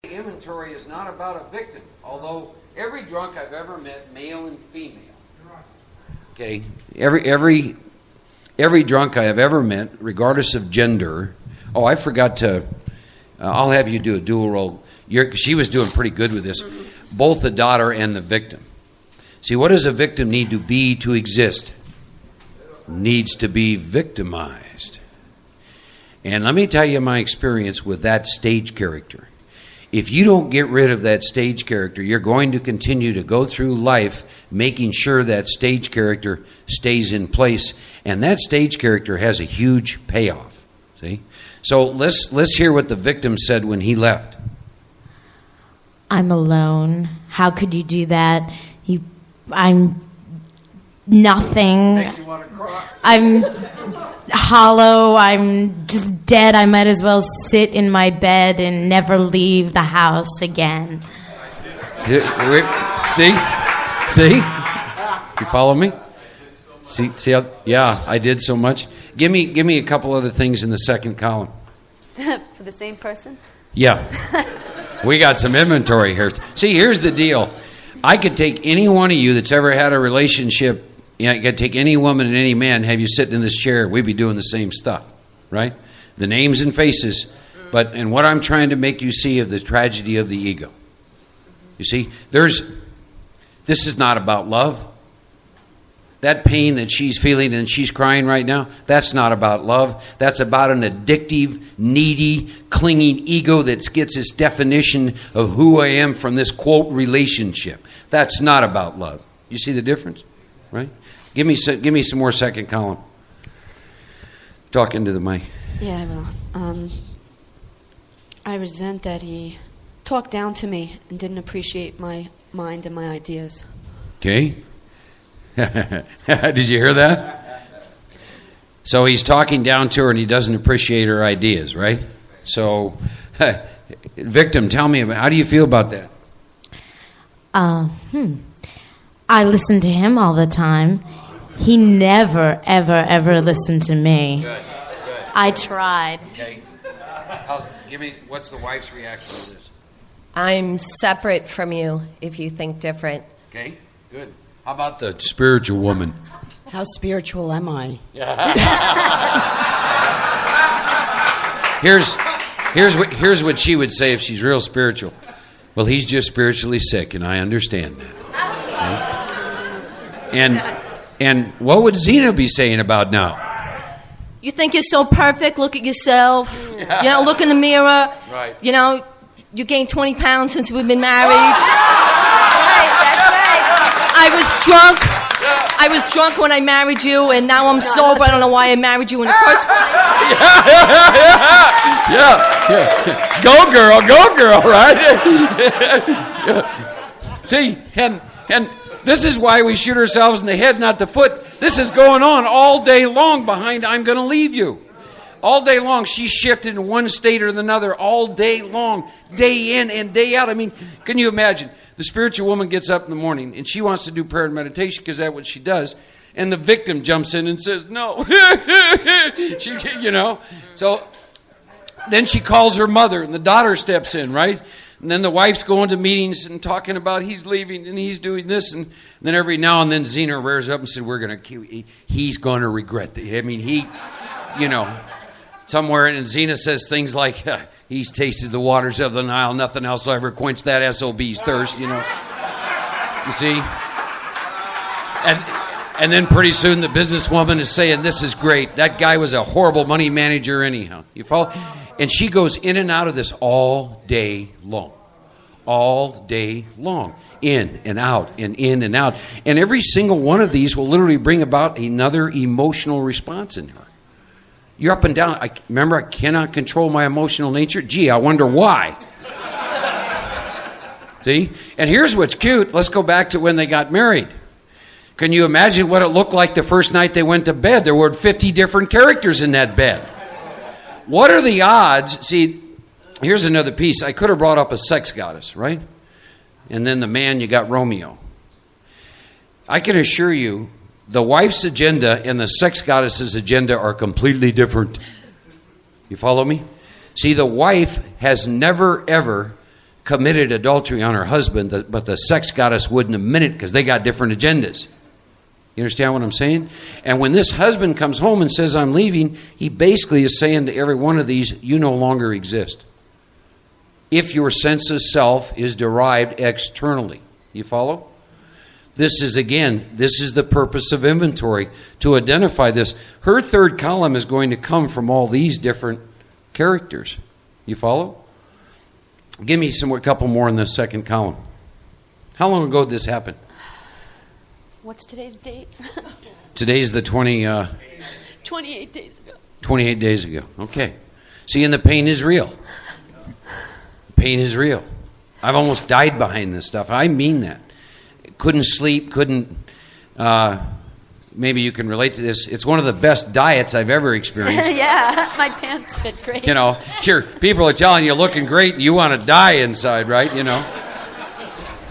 Inventory is not about a victim, although every drunk I've ever met, male and female. Okay, every drunk I have ever met, regardless of gender. Oh, I forgot to. I'll have you do a dual role. She was doing pretty good with this. Both the daughter and the victim. See, what does a victim need to be to exist? Needs to be victimized. And let me tell you my experience with that stage character. If you don't get rid of that stage character, you're going to continue to go through life making sure that stage character stays in place. And that stage character has a huge payoff. See? So let's hear what the victim said when he left. I'm alone. How could you do that? I'm nothing. Makes you want to cry. I'm hollow. I'm just dead. I might as well sit in my bed and never leave the house again. See? You follow me? See how, yeah, I did so much. Give me a couple other things in the second column. For the same person? Yeah. We got some inventory here. See, here's the deal. I could take any one of you that's ever had a relationship. I could take any woman and any man, have you sitting in this chair. We'd be doing the same stuff, right? The names and faces. And what I'm trying to make you see of the tragedy of the ego. You see, this is not about love. That pain that she's feeling and she's crying right now, that's not about love. That's about an addictive, needy, clinging ego that gets its definition of who I am from this, quote, relationship. That's not about love. You see the difference? Right? Give me some more second column. Talking to the mic. Yeah, I will. I resent that he talked down to me and didn't appreciate my mind and my ideas. Okay. Did you hear that? So he's talking down to her and he doesn't appreciate her ideas, right? So, victim, tell me, how do you feel about that? I listen to him all the time. He never, ever, ever listened to me. Good. I tried. Okay. What's the wife's reaction to this? I'm separate from you if you think different. Okay, good. How about the spiritual woman? How spiritual am I? Here's what she would say if she's real spiritual. Well, he's just spiritually sick, and I understand that. Right? And what would Zena be saying about now? You think you're so perfect? Look at yourself. Look in the mirror. Right. You gained 20 pounds since we've been married. That's right. I was drunk when I married you, and now I'm sober. I don't know why I married you in the first place. Yeah. Go girl, right? See, and this is why we shoot ourselves in the head, not the foot. This is going on all day long behind I'm going to leave you. All day long, she's shifted in one state or another all day long, day in and day out. I mean, can you imagine? The spiritual woman gets up in the morning and she wants to do prayer and meditation because that's what she does. And the victim jumps in and says, no. So then she calls her mother and the daughter steps in, right? And then the wife's going to meetings and talking about he's leaving and he's doing this. And then every now and then Zena rears up and said, he's going to regret that. I mean, somewhere, and Zena says things like, he's tasted the waters of the Nile. Nothing else will ever quench that SOB's thirst, You see? And then pretty soon the businesswoman is saying, this is great. That guy was a horrible money manager anyhow. You follow? And she goes in and out of this all day long. All day long. In and out and in and out. And every single one of these will literally bring about another emotional response in her. You're up and down. I cannot control my emotional nature. Gee, I wonder why. See? And here's what's cute. Let's go back to when they got married. Can you imagine what it looked like the first night they went to bed? There were 50 different characters in that bed. What are the odds? See, here's another piece. I could have brought up a sex goddess, right? And then the man, you got Romeo. I can assure you, the wife's agenda and the sex goddess's agenda are completely different. You follow me? See, the wife has never, ever committed adultery on her husband, but the sex goddess would in a minute because they got different agendas. You understand what I'm saying? And when this husband comes home and says, I'm leaving, he basically is saying to every one of these, you no longer exist. If your sense of self is derived externally. You follow? This is the purpose of inventory, to identify this. Her third column is going to come from all these different characters. You follow? Give me a couple more in the second column. How long ago did this happen? What's today's date? Today's the 28 days ago. 28 days ago. Okay. See, and the pain is real. Pain is real. I've almost died behind this stuff. I mean that. Couldn't sleep, maybe you can relate to this. It's one of the best diets I've ever experienced. Yeah, my pants fit great. You know, people are telling you looking great and you want to die inside, right? You know.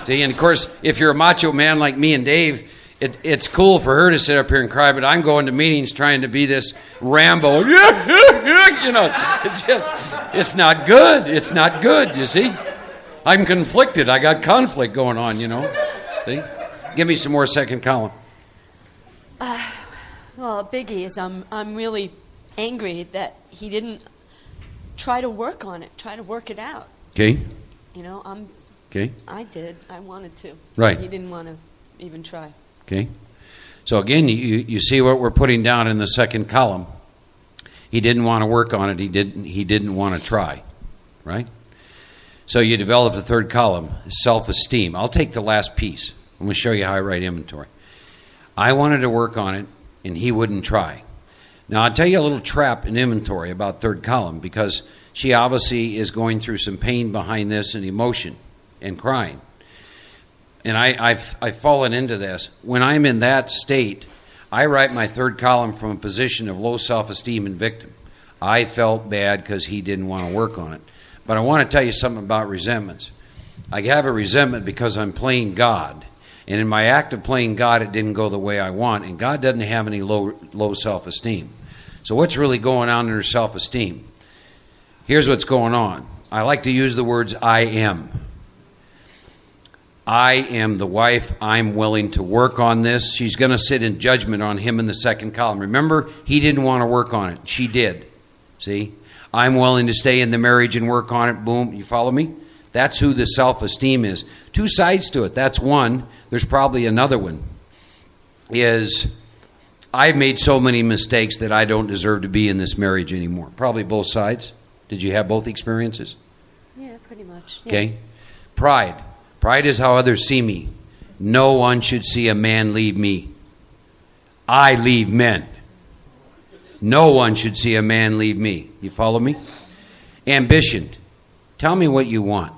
See, and of course, if you're a macho man like me and Dave, it's cool for her to sit up here and cry, but I'm going to meetings trying to be this Rambo. You know, it's not good. It's not good, you see. I'm conflicted. I got conflict going on, you know. See? Give me some more second column. Well, biggie is I'm really angry that he didn't try to work on it, try to work it out. Okay. You know, Okay. I did. I wanted to. Right. He didn't want to even try. Okay. So again, you see what we're putting down in the second column. He didn't want to work on it. He didn't want to try. Right? So you develop the third column, self-esteem. I'll take the last piece. I'm going to show you how I write inventory. I wanted to work on it, and he wouldn't try. Now, I'll tell you a little trap in inventory about third column, because she obviously is going through some pain behind this and emotion and crying. And I've fallen into this. When I'm in that state, I write my third column from a position of low self-esteem and victim. I felt bad because he didn't want to work on it. But I want to tell you something about resentments. I have a resentment because I'm playing God. And in my act of playing God, it didn't go the way I want. And God doesn't have any low self-esteem. So what's really going on in her self-esteem? Here's what's going on. I like to use the words I am. I am the wife. I'm willing to work on this. She's going to sit in judgment on him in the second column. Remember, he didn't want to work on it. She did. See? I'm willing to stay in the marriage and work on it. Boom. You follow me? That's who the self-esteem is. Two sides to it. That's one. There's probably another one. Is I've made so many mistakes that I don't deserve to be in this marriage anymore. Probably both sides. Did you have both experiences? Yeah, pretty much. Yeah. Okay. Pride. Pride is how others see me. No one should see a man leave me. I leave men. No one should see a man leave me. You follow me? Ambition. Tell me what you want.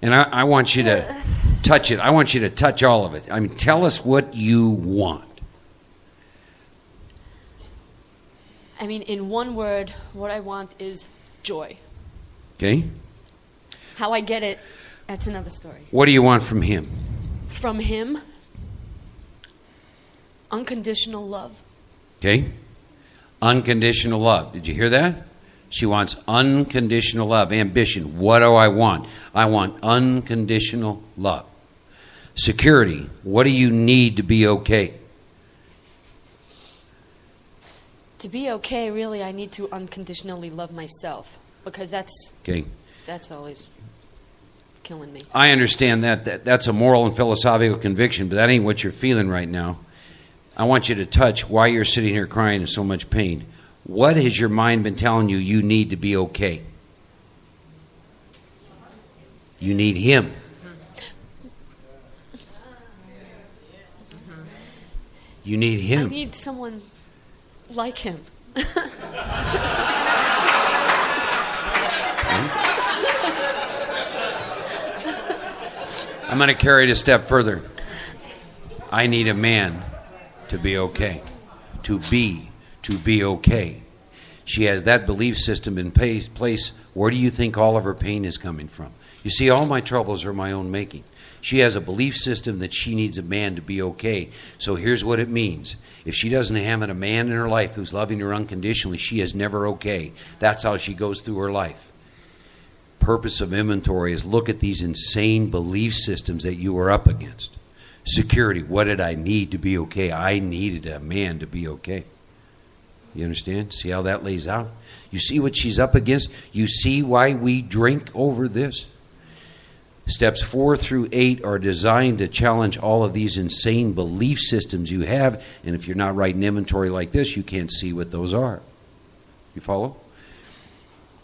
And I want you to touch it. I want you to touch all of it. I mean, tell us what you want. I mean, in one word, what I want is joy. Okay? How I get it, that's another story. What do you want from him? From him, unconditional love. Okay? Unconditional love. Did you hear that? She wants unconditional love. Ambition. What do I want? I want unconditional love. Security. What do you need to be okay? To be okay, really, I need to unconditionally love myself, because that's always killing me. I understand that. That's a moral and philosophical conviction, but that ain't what you're feeling right now. I want you to touch why you're sitting here crying in so much pain. What has your mind been telling you need to be okay? You need him. You need him. I need someone like him. I'm going to carry it a step further. I need a man to be okay. To be okay. She has that belief system in place. Where do you think all of her pain is coming from? You see, all my troubles are my own making. She has a belief system that she needs a man to be okay. So here's what it means. If she doesn't have a man in her life who's loving her unconditionally, she is never okay. That's how she goes through her life. purpose of inventory is look at these insane belief systems that you are up against. Security. What did I need to be okay? I needed a man to be okay. You understand? See how that lays out? You see what she's up against? You see why we drink over this? Steps 4 through 8 are designed to challenge all of these insane belief systems you have. And if you're not writing inventory like this, you can't see what those are. You follow?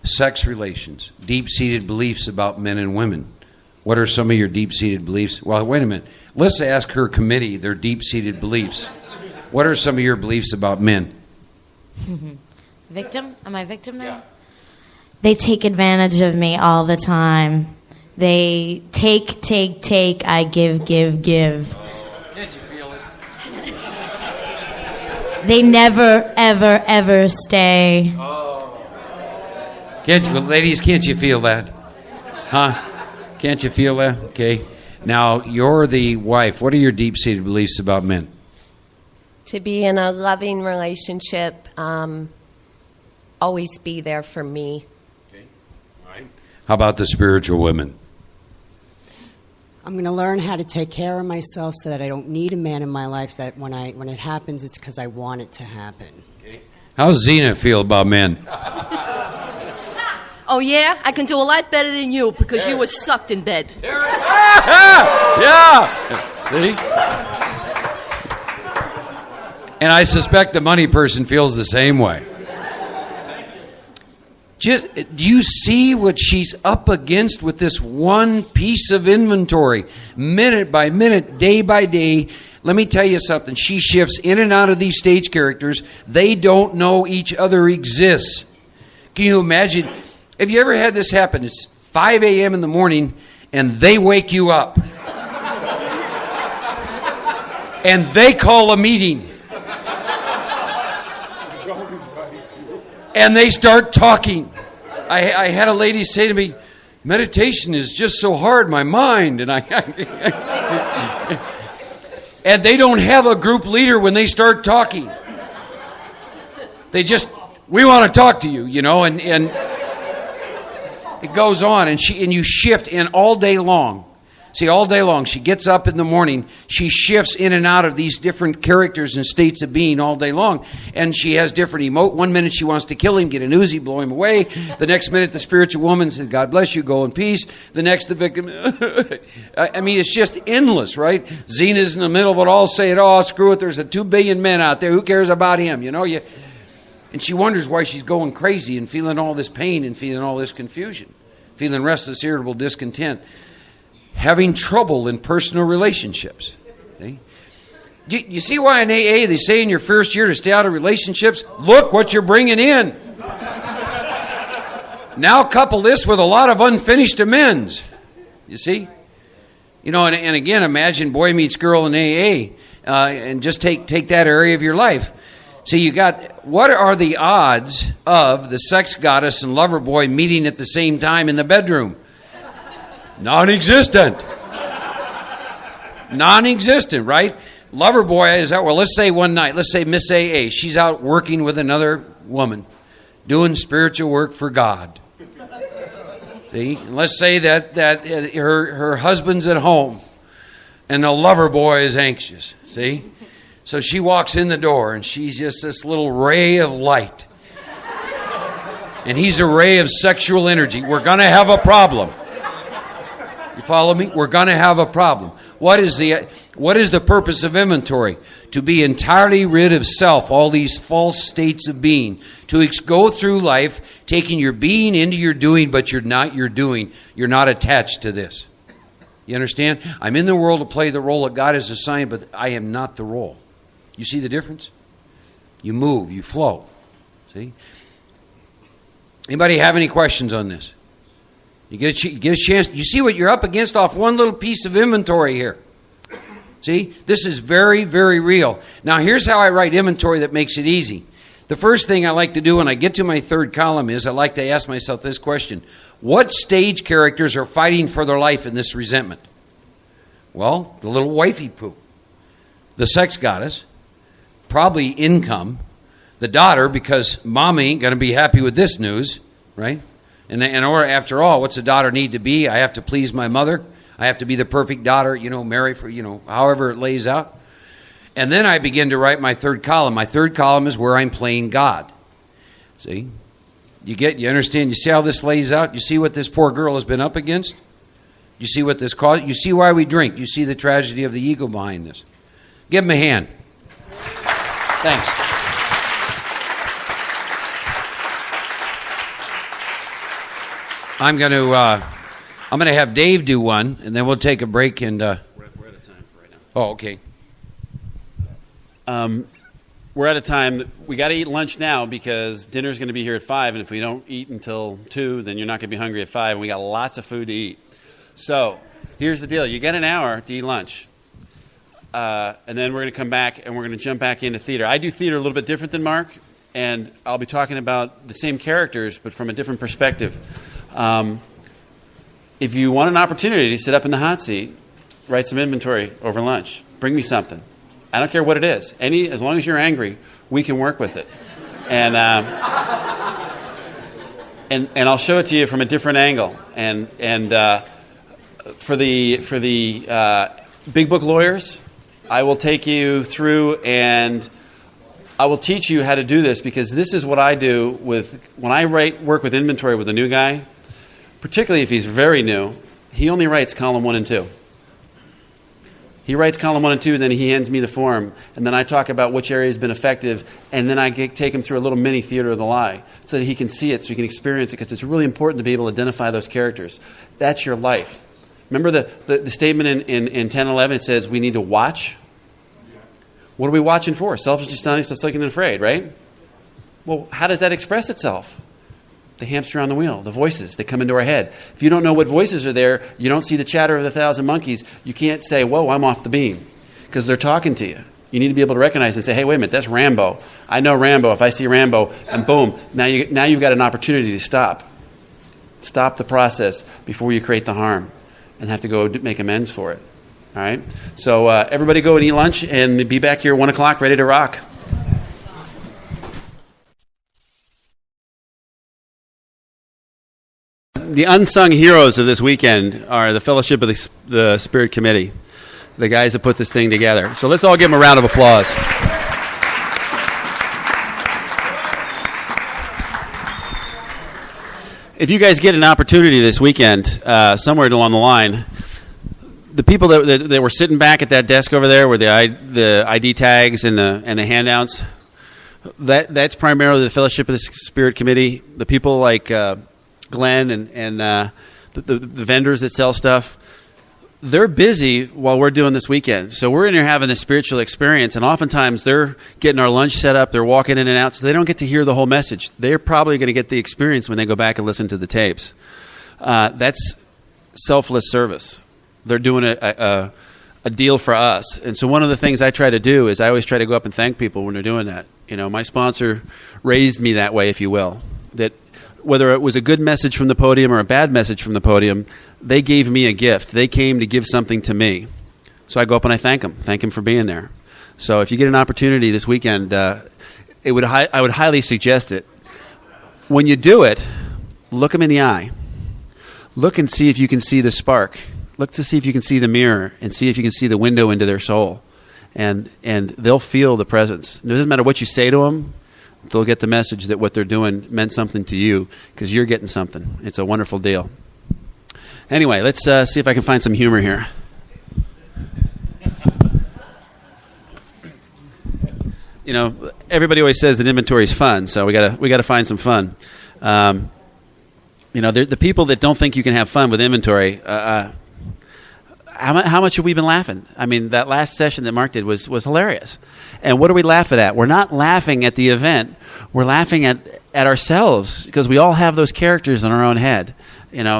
Sex relations. Deep-seated beliefs about men and women. What are some of your deep-seated beliefs? Well, wait a minute. Let's ask her committee their deep-seated beliefs. What are some of your beliefs about men? Victim? Am I victim now? Yeah. They take advantage of me all the time. They take, I give. Can't you feel it? They never, ever stay. Ladies, can't you feel that? Huh? Can't you feel that? Okay. Now, you're the wife. What are your deep-seated beliefs about men? To be in a loving relationship, always be there for me. Okay. All right. How about the spiritual women? I'm going to learn how to take care of myself so that I don't need a man in my life, that when it happens, it's because I want it to happen. Okay. How's Zena feel about men? Oh, yeah? I can do a lot better than you because you were sucked in bed. Yeah. See? And I suspect the money person feels the same way. Do you see what she's up against with this one piece of inventory? Minute by minute, day by day. Let me tell you something. She shifts in and out of these stage characters. They don't know each other exists. Can you imagine? Have you ever had this happen? It's 5 a.m. in the morning, and they wake you up. And they call a meeting. And they start talking. I had a lady say to me, meditation is just so hard, my mind. And and they don't have a group leader when they start talking. They just, we want to talk to you, and it goes on. And you shift in all day long. See, all day long, she gets up in the morning, she shifts in and out of these different characters and states of being all day long, and she has different 1 minute she wants to kill him, get an Uzi, blow him away. The next minute, the spiritual woman says, God bless you, go in peace. The next, the victim. I mean, it's just endless, right? Zena's in the middle of it all saying, oh, screw it, there's 2 billion men out there, who cares about him, And she wonders why she's going crazy and feeling all this pain and feeling all this confusion, feeling restless, irritable, discontent. Having trouble in personal relationships. See? You see why in AA they say in your first year to stay out of relationships? Look what you're bringing in. Now couple this with a lot of unfinished amends. You see? And again, imagine boy meets girl in AA and just take that area of your life. See, you got, what are the odds of the sex goddess and lover boy meeting at the same time in the bedroom? Non-existent. Non-existent, right? Lover boy is out, well, let's say one night, let's say Miss AA, she's out working with another woman, doing spiritual work for God. See? And let's say that her husband's at home, and the lover boy is anxious. See? So she walks in the door, and she's just this little ray of light. And he's a ray of sexual energy. We're going to have a problem. You follow me? We're going to have a problem. What is the purpose of inventory? To be entirely rid of self, all these false states of being. To go through life, taking your being into your doing, but you're not your doing. You're not attached to this. You understand? I'm in the world to play the role that God has assigned, but I am not the role. You see the difference? You move, you flow. See? Anybody have any questions on this? You get a chance. You see what you're up against off one little piece of inventory here. See? This is very, very real. Now, here's how I write inventory that makes it easy. The first thing I like to do when I get to my third column is I like to ask myself this question. What stage characters are fighting for their life in this resentment? Well, the little wifey poo. The sex goddess. Probably income. The daughter, because mom ain't going to be happy with this news, right? Or after all, what's a daughter need to be? I have to please my mother. I have to be the perfect daughter, marry for, however it lays out. And then I begin to write my third column. My third column is where I'm playing God. See? You understand? You see how this lays out? You see what this poor girl has been up against? You see what this caused? You see why we drink. You see the tragedy of the ego behind this. Give him a hand. Thanks. I'm going to have Dave do one, and then we'll take a break. And we're out of time for right now. Oh, okay. We're out of time. We got to eat lunch now because dinner's going to be here at 5, and if we don't eat until 2, then you're not going to be hungry at 5, and we got lots of food to eat. So here's the deal. You get an hour to eat lunch, and then we're going to come back, and we're going to jump back into theater. I do theater a little bit different than Mark, and I'll be talking about the same characters, but from a different perspective. If you want an opportunity to sit up in the hot seat, write some inventory over lunch. Bring me something. I don't care what it is. As long as you're angry, we can work with it. And I'll show it to you from a different angle. And for the big book lawyers, I will take you through and I will teach you how to do this, because this is what I do when I work with inventory with a new guy, particularly if he's very new. He only writes column 1 and 2. He writes column 1 and 2, and then he hands me the form. And then I talk about which area has been effective, and then I take him through a little mini theater of the lie so that he can see it, so he can experience it, because it's really important to be able to identify those characters. That's your life. Remember the statement in 10:11, it says we need to watch? What are we watching for? Selfish, dishonest, slick, and afraid, right? Well, how does that express itself? The hamster on the wheel, the voices that come into our head. If you don't know what voices are there, you don't see the chatter of the 1,000 monkeys, you can't say, whoa, I'm off the beam, because they're talking to you. You need to be able to recognize and say, hey, wait a minute, that's Rambo. I know Rambo. If I see Rambo, and boom, now you've got an opportunity to stop. Stop the process before you create the harm and have to go make amends for it. All right? So everybody go and eat lunch and be back here 1 o'clock ready to rock. The unsung heroes of this weekend are the Fellowship of the Spirit Committee, the guys that put this thing together. So let's all give them a round of applause. If you guys get an opportunity this weekend, somewhere along the line, the people that were sitting back at that desk over there with the ID tags and the handouts, that's primarily the Fellowship of the Spirit Committee. The people like Glenn and the vendors that sell stuff, they're busy while we're doing this weekend. So we're in here having this spiritual experience, and oftentimes they're getting our lunch set up, they're walking in and out, so they don't get to hear the whole message. They're probably going to get the experience when they go back and listen to the tapes. That's selfless service. They're doing a deal for us. And so one of the things I try to do is I always try to go up and thank people when they're doing that. My sponsor raised me that way, if you will, that whether it was a good message from the podium or a bad message from the podium, they gave me a gift. They came to give something to me. So I go up and I thank them for being there. So if you get an opportunity this weekend, I would highly suggest it. When you do it, look them in the eye. Look and see if you can see the spark. Look to see if you can see the mirror and see if you can see the window into their soul. And they'll feel the presence. It doesn't matter what you say to them. They'll get the message that what they're doing meant something to you because you're getting something. It's a wonderful deal. Anyway, let's see if I can find some humor here. Everybody always says that inventory is fun, so we gotta find some fun. The people that don't think you can have fun with inventory. How much have we been laughing? I mean, that last session that Mark did was hilarious. And what are we laughing at? We're not laughing at the event. We're laughing at ourselves because we all have those characters in our own head.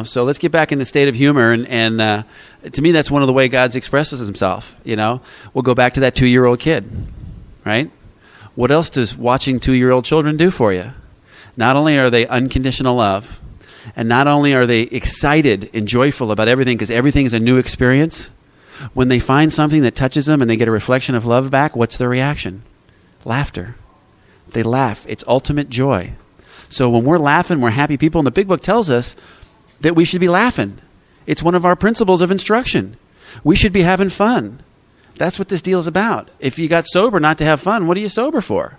So let's get back in the state of humor. And to me, that's one of the way God expresses himself. We'll go back to that 2-year-old kid, right? What else does watching 2-year-old children do for you? Not only are they unconditional love, and not only are they excited and joyful about everything because everything is a new experience, when they find something that touches them and they get a reflection of love back, what's their reaction? Laughter. They laugh. It's ultimate joy. So when we're laughing, we're happy people. And the big book tells us that we should be laughing. It's one of our principles of instruction. We should be having fun. That's what this deal is about. If you got sober not to have fun, what are you sober for?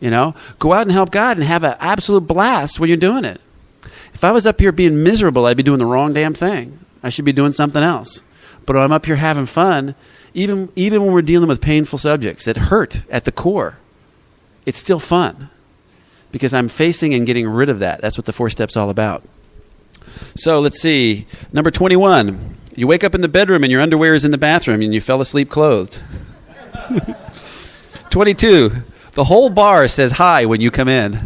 Go out and help God and have an absolute blast when you're doing it. If I was up here being miserable, I'd be doing the wrong damn thing. I should be doing something else. But when I'm up here having fun, even when we're dealing with painful subjects that hurt at the core, it's still fun because I'm facing and getting rid of that. That's what the 4 steps all about. So let's see. Number 21. You wake up in the bedroom and your underwear is in the bathroom and you fell asleep clothed. 22. The whole bar says hi when you come in.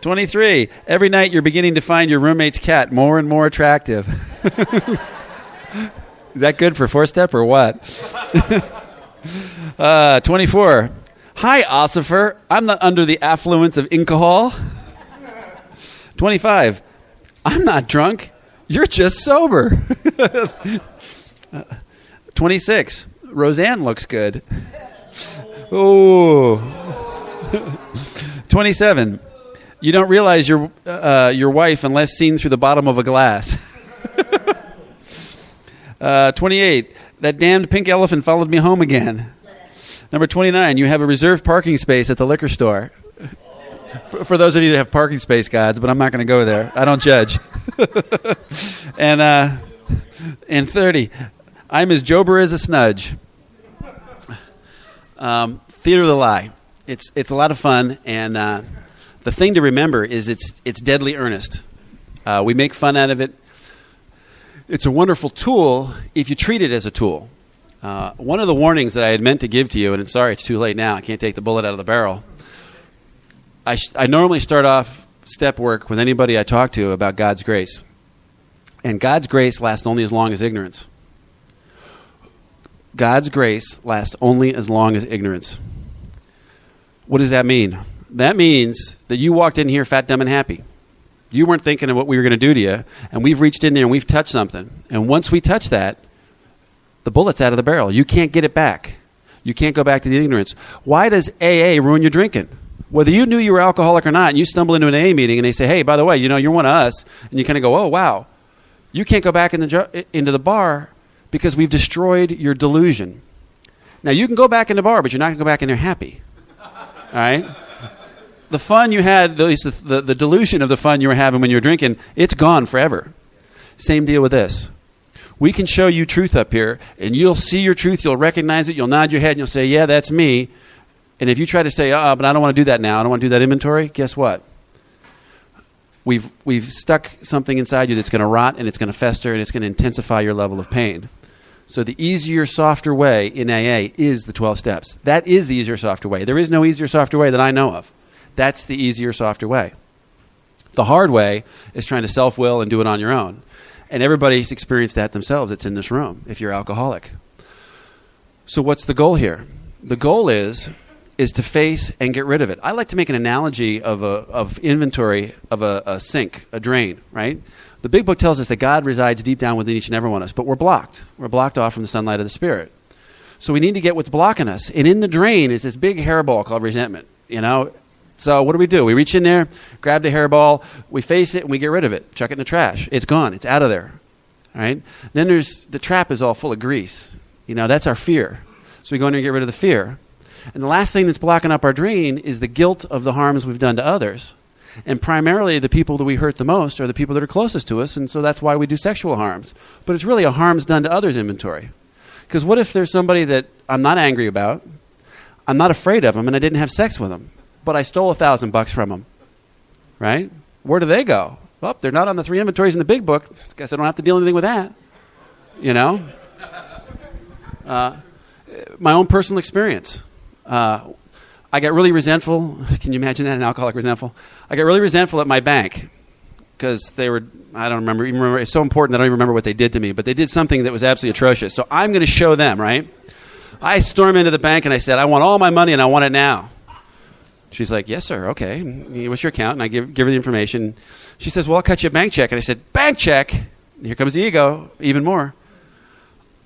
23. Every night you're beginning to find your roommate's cat more and more attractive. Is that good for 4-step or what? 24. Hi, Ossifer. I'm not under the affluence of alcohol. 25. I'm not drunk. You're just sober. 26. Roseanne looks good. Ooh. 27. You don't realize your wife unless seen through the bottom of a glass. 28. That damned pink elephant followed me home again. Number 29. You have a reserved parking space at the liquor store. For those of you that have parking space gods, but I'm not going to go there. I don't judge. And 30. I'm as jober as a snudge. Theater of the lie. It's a lot of fun, and the thing to remember is it's deadly earnest. We make fun out of it. It's a wonderful tool if you treat it as a tool. One of the warnings that I had meant to give to you, and I'm sorry it's too late now, I can't take the bullet out of the barrel. I normally start off step work with anybody I talk to about God's grace. And God's grace lasts only as long as ignorance. God's grace lasts only as long as ignorance. What does that mean? That means that you walked in here fat, dumb, and happy. You weren't thinking of what we were going to do to you, and we've reached in there and we've touched something. And once we touch that, the bullet's out of the barrel. You can't get it back. You can't go back to the ignorance. Why does AA ruin your drinking? Whether you knew you were alcoholic or not, and you stumble into an AA meeting and they say, hey, by the way, you're one of us, and you kind of go, oh, wow. You can't go back into the bar because we've destroyed your delusion. Now, you can go back in the bar, but you're not going to go back in there happy. All right? The fun you had, at least the delusion of the fun you were having when you were drinking, it's gone forever. Same deal with this. We can show you truth up here, and you'll see your truth, you'll recognize it, you'll nod your head, and you'll say, yeah, that's me. And if you try to say, but I don't want to do that now, I don't want to do that inventory, guess what? We've stuck something inside you that's going to rot, and it's going to fester, and it's going to intensify your level of pain. So the easier, softer way in AA is the 12 steps. That is the easier, softer way. There is no easier, softer way that I know of. That's the easier, softer way. The hard way is trying to self-will and do it on your own. And everybody's experienced that themselves. It's in this room if you're alcoholic. So what's the goal here? The goal is to face and get rid of it. I like to make an analogy of inventory of a sink, a drain, right? The big book tells us that God resides deep down within each and every one of us, but we're blocked. We're blocked off from the sunlight of the Spirit. So we need to get what's blocking us. And in the drain is this big hairball called resentment, So what do? We reach in there, grab the hairball, we face it, and we get rid of it. Chuck it in the trash. It's gone. It's out of there. All right? Then there's the trap is all full of grease. That's our fear. So we go in there and get rid of the fear. And the last thing that's blocking up our drain is the guilt of the harms we've done to others. And primarily the people that we hurt the most are the people that are closest to us, and so that's why we do sexual harms. But it's really a harms done to others inventory. Because what if there's somebody that I'm not angry about, I'm not afraid of them, and I didn't have sex with them, but I stole $1,000 from them, right? Where do they go? Well, they're not on the 3 inventories in the big book. I guess I don't have to deal anything with that, my own personal experience. I got really resentful. Can you imagine that, an alcoholic resentful? I got really resentful at my bank because they were, I don't remember. It's so important that I don't even remember what they did to me, but they did something that was absolutely atrocious. So I'm going to show them, right? I storm into the bank and I said, I want all my money and I want it now. She's like, yes, sir. Okay. What's your account? And I give her the information. She says, well, I'll cut you a bank check. And I said, bank check? And here comes the ego, even more.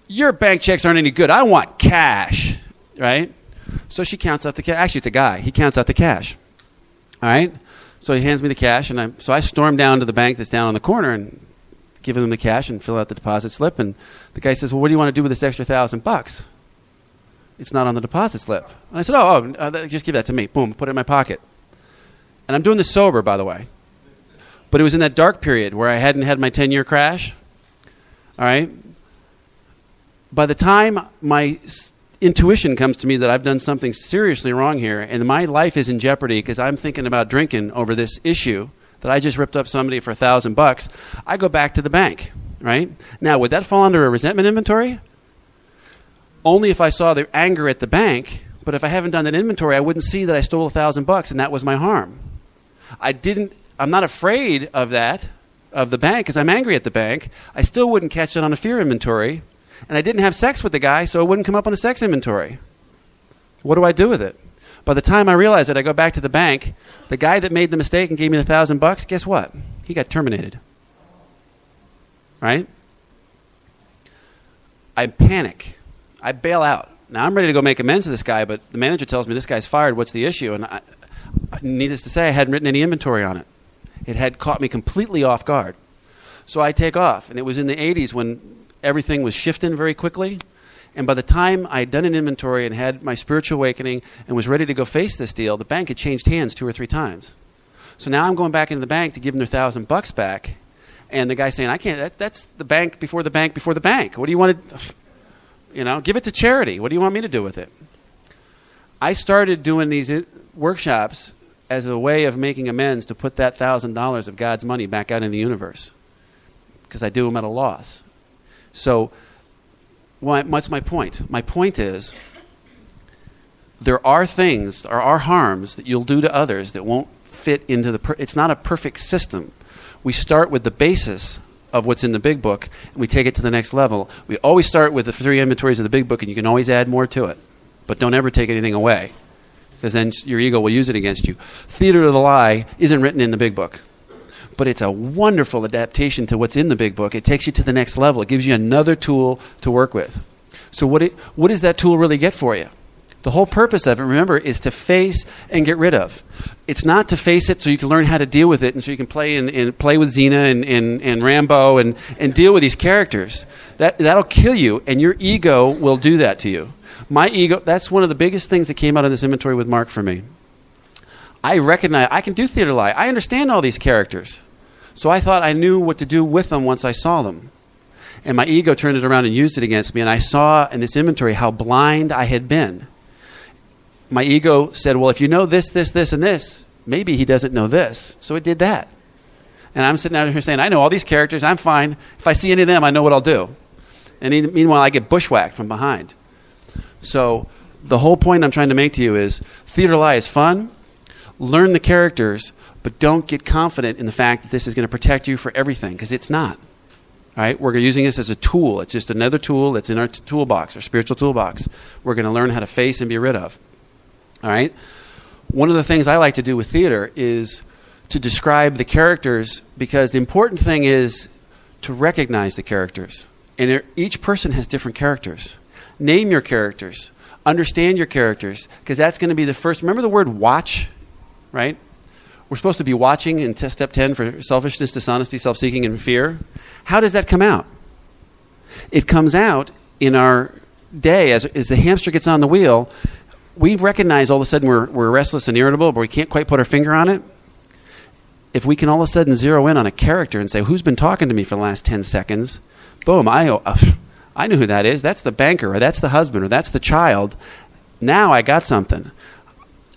Your bank checks aren't any good. I want cash, right? So she counts out the cash. Actually, it's a guy. He counts out the cash. All right? So he hands me the cash, and I storm down to the bank that's down on the corner and give him the cash and fill out the deposit slip. And the guy says, well, what do you want to do with this extra $1,000? It's not on the deposit slip. And I said, just give that to me. Boom, put it in my pocket. And I'm doing this sober, by the way. But it was in that dark period where I hadn't had my 10-year crash. All right? By the time my intuition comes to me that I've done something seriously wrong here and my life is in jeopardy because I'm thinking about drinking over this issue that I just ripped up somebody for $1,000, I go back to the bank, right? Now, would that fall under a resentment inventory? Only if I saw the anger at the bank, but if I haven't done that inventory, I wouldn't see that I stole $1,000 and that was my harm. I'm not afraid of that, of the bank, because I'm angry at the bank. I still wouldn't catch it on a fear inventory. And I didn't have sex with the guy, so it wouldn't come up on a sex inventory. What do I do with it? By the time I realize it, I go back to the bank. The guy that made the mistake and gave me the $1,000, guess what? He got terminated. Right? I panic. I bail out. Now, I'm ready to go make amends to this guy, but the manager tells me this guy's fired. What's the issue? And needless to say, I hadn't written any inventory on it. It had caught me completely off guard. So I take off. And it was in the 80s when everything was shifting very quickly. And by the time I had done an inventory and had my spiritual awakening and was ready to go face this deal, the bank had changed hands 2 or 3 times. So now I'm going back into the bank to give them their $1,000 back. And the guy's saying, I can't, that's the bank before the bank before the bank. What do you want to, give it to charity. What do you want me to do with it? I started doing these workshops as a way of making amends to put that $1,000 of God's money back out in the universe. Because I do them at a loss. So, what's my point? My point is, there are harms that you'll do to others that won't fit into it's not a perfect system. We start with the basis of what's in the big book, and we take it to the next level. We always start with the 3 inventories of the big book, and you can always add more to it. But don't ever take anything away, because then your ego will use it against you. Theater of the Lie isn't written in the big book. But it's a wonderful adaptation to what's in the big book. It takes you to the next level. It gives you another tool to work with. So what does that tool really get for you? The whole purpose of it, remember, is to face and get rid of. It's not to face it so you can learn how to deal with it and so you can play with Xena and Rambo and deal with these characters. That'll kill you, and your ego will do that to you. My ego, that's one of the biggest things that came out of this inventory with Mark for me. I recognize I can do theater lie. I understand all these characters. So I thought I knew what to do with them once I saw them. And my ego turned it around and used it against me. And I saw in this inventory how blind I had been. My ego said, well, if you know this, this, this, and this, maybe he doesn't know this. So it did that. And I'm sitting out here saying, I know all these characters. I'm fine. If I see any of them, I know what I'll do. And meanwhile, I get bushwhacked from behind. So the whole point I'm trying to make to you is theater lie is fun. Learn the characters, but don't get confident in the fact that this is going to protect you for everything, because it's not. All right? We're using this as a tool. It's just another tool that's in our toolbox, our spiritual toolbox. We're going to learn how to face and be rid of. All right? One of the things I like to do with theater is to describe the characters, because the important thing is to recognize the characters. And each person has different characters. Name your characters. Understand your characters, because that's going to be the first. Remember the word watch? Right? We're supposed to be watching in step 10 for selfishness, dishonesty, self-seeking, and fear. How does that come out? It comes out in our day as the hamster gets on the wheel. We recognize all of a sudden we're restless and irritable, but we can't quite put our finger on it. If we can all of a sudden zero in on a character and say, who's been talking to me for the last 10 seconds? Boom, I know who that is. That's the banker, or that's the husband, or that's the child. Now I got something.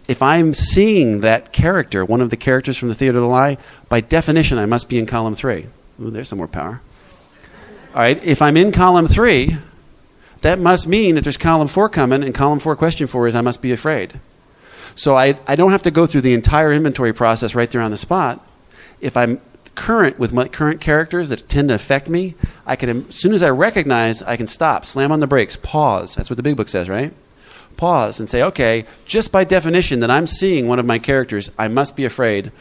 If I'm seeing that character, one of the characters from the Theater of the Lie, by definition, I must be in column 3. Ooh, there's some more power. All right, if I'm in column 3, that must mean that there's column 4 coming, and column 4 question 4 is I must be afraid. So I don't have to go through the entire inventory process right there on the spot. If I'm current with my current characters that tend to affect me, I can, as soon as I recognize, I can stop, slam on the brakes, pause. That's what the big book says, right? Pause and say, okay, just by definition that I'm seeing one of my characters, I must be afraid.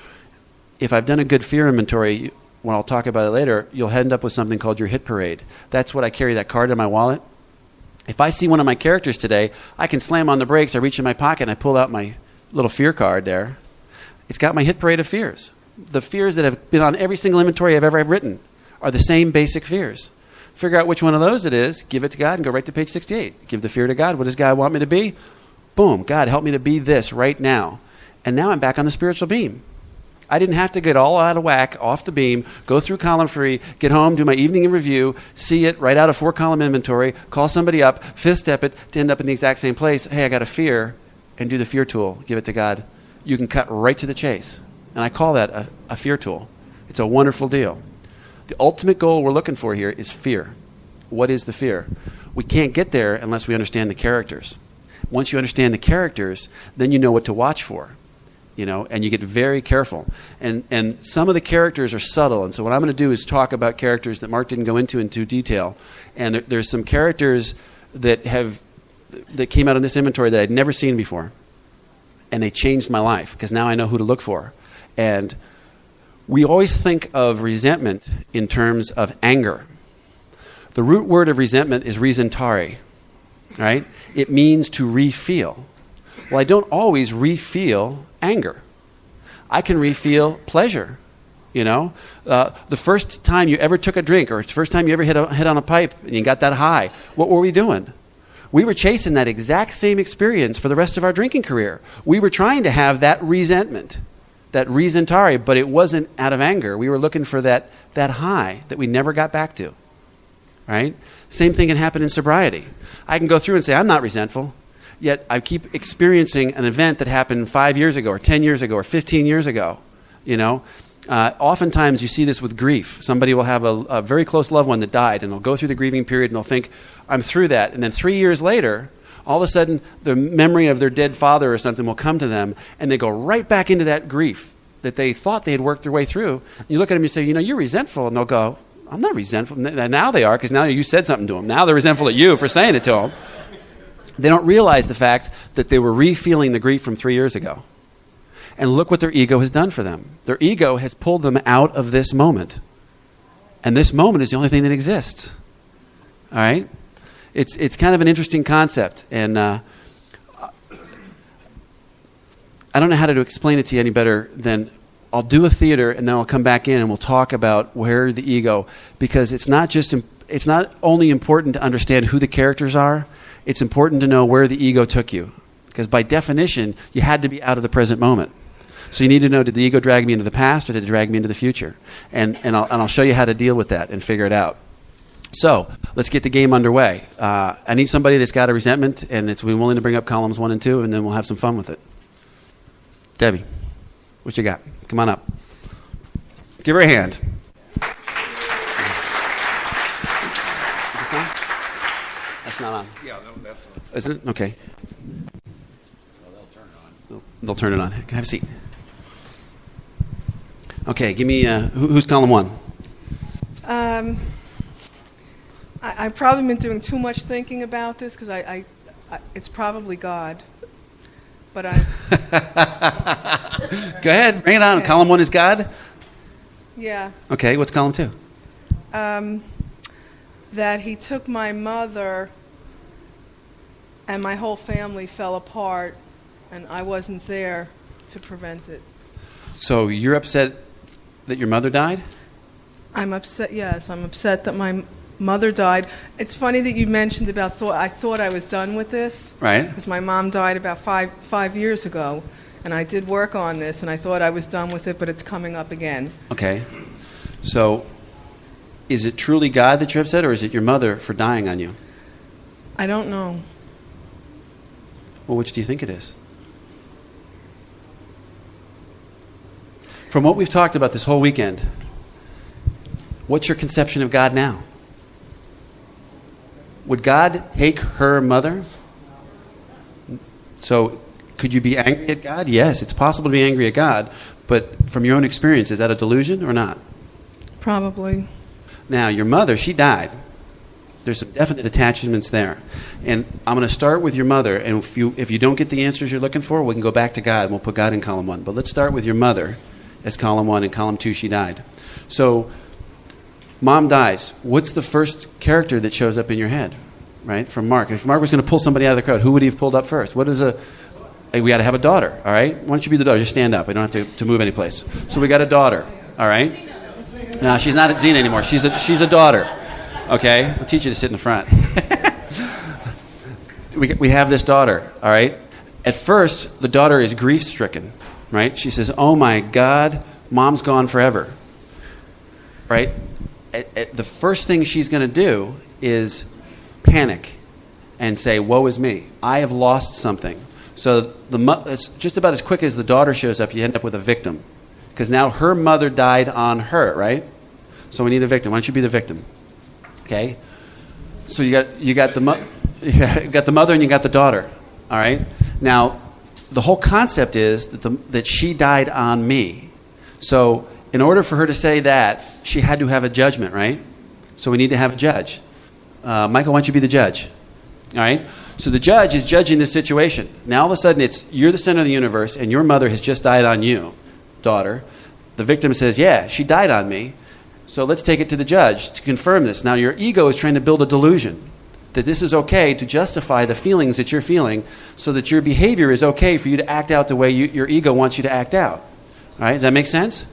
If I've done a good fear inventory, when I'll talk about it later, you'll end up with something called your hit parade. That's what I carry that card in my wallet. If I see one of my characters today, I can slam on the brakes, I reach in my pocket, and I pull out my little fear card there. It's got my hit parade of fears. The fears that have been on every single inventory I've ever written are the same basic fears. Figure out which one of those it is, give it to God, and go right to page 68. Give the fear to God. What does God want me to be? Boom. God, help me to be this right now. And now I'm back on the spiritual beam. I didn't have to get all out of whack, off the beam, go through column 3, get home, do my evening in review, see it, write out a 4-column inventory, call somebody up, fifth step it to end up in the exact same place. Hey, I got a fear, and do the fear tool. Give it to God. You can cut right to the chase. And I call that a fear tool. It's a wonderful deal. The ultimate goal we're looking for here is fear. What is the fear? We can't get there unless we understand the characters. Once you understand the characters, then you know what to watch for. And you get very careful. And some of the characters are subtle. And so what I'm going to do is talk about characters that Mark didn't go into detail. And there's some characters that came out in this inventory that I'd never seen before. And they changed my life because now I know who to look for. And we always think of resentment in terms of anger. The root word of resentment is resentare, right? It means to re-feel. Well, I don't always re-feel anger. I can re-feel pleasure. The first time you ever took a drink or the first time you ever hit on a pipe and you got that high, what were we doing? We were chasing that exact same experience for the rest of our drinking career. We were trying to have that resentment, that resentare, but it wasn't out of anger. We were looking for that high that we never got back to. Right? Same thing can happen in sobriety. I can go through and say, I'm not resentful, yet I keep experiencing an event that happened 5 years ago or 10 years ago or 15 years ago. Oftentimes you see this with grief. Somebody will have a very close loved one that died, and they'll go through the grieving period, and they'll think, I'm through that. And then 3 years later, all of a sudden, the memory of their dead father or something will come to them, and they go right back into that grief that they thought they had worked their way through. And you look at them and you say, you're resentful. And they'll go, I'm not resentful. Now they are, because now you said something to them. Now they're resentful at you for saying it to them. They don't realize the fact that they were re-feeling the grief from 3 years ago. And look what their ego has done for them. Their ego has pulled them out of this moment. And this moment is the only thing that exists. All right? It's kind of an interesting concept. And I don't know how to explain it to you any better than I'll do a theater and then I'll come back in and we'll talk about where the ego, because it's not only important to understand who the characters are, it's important to know where the ego took you. Because by definition, you had to be out of the present moment. So you need to know, did the ego drag me into the past or did it drag me into the future? And I'll show you how to deal with that and figure it out. So let's get the game underway. I need somebody that's got a resentment and it's willing to bring up columns 1 and 2, and then we'll have some fun with it. Debbie, what you got? Come on up. Give her a hand. Is this on? That's not on. Yeah, no, that's on. Isn't it? Okay. Well, they'll turn it on. They'll turn it on. Have a seat. Okay, give me, who's column 1? I've probably been doing too much thinking about this because it's probably God. But Go ahead, bring it on. Okay. Column 1 is God? Yeah. Okay, what's column 2? That he took my mother and my whole family fell apart and I wasn't there to prevent it. So you're upset that your mother died? I'm upset, yes. I'm upset that my mother died. It's funny that you mentioned about I thought I was done with this. Right. Because my mom died about five years ago. And I did work on this, and I thought I was done with it, but it's coming up again. Okay. So is it truly God that you're upset, or is it your mother for dying on you? I don't know. Well, which do you think it is? From what we've talked about this whole weekend, what's your conception of God now? Would God take her mother? So could you be angry at God? Yes, it's possible to be angry at God, but from your own experience, is that a delusion or not? Probably. Now, your mother, she died. There's some definite attachments there. And I'm going to start with your mother, and if you don't get the answers you're looking for, we can go back to God, and we'll put God in column 1. But let's start with your mother as column 1, and column 2, she died. So, mom dies. What's the first character that shows up in your head? right, from Mark. If Mark was going to pull somebody out of the crowd, who would he have pulled up first? We got to have a daughter, all right? Why don't you be the daughter? Just stand up. We don't have to move any place. So we got a daughter, all right? No, she's not at Xena anymore. She's a daughter, okay? I'll teach you to sit in the front. we have this daughter, all right? At first, the daughter is grief-stricken, right? She says, oh, my God, Mom's gone forever, right? The first thing she's going to do is panic and say, woe is me. I have lost something. So it's just about as quick as the daughter shows up, you end up with a victim. Because now her mother died on her, right? So we need a victim. Why don't you be the victim? Okay? So you got the mother and you got the daughter, all right? Now, the whole concept is that she died on me. So in order for her to say that, she had to have a judgment, right? So we need to have a judge. Michael, why don't you be the judge? All right? So the judge is judging the situation. Now all of a sudden you're the center of the universe and your mother has just died on you, daughter. The victim says, yeah, she died on me. So let's take it to the judge to confirm this. Now your ego is trying to build a delusion that this is okay to justify the feelings that you're feeling so that your behavior is okay for you to act out the way your ego wants you to act out. All right? Does that make sense?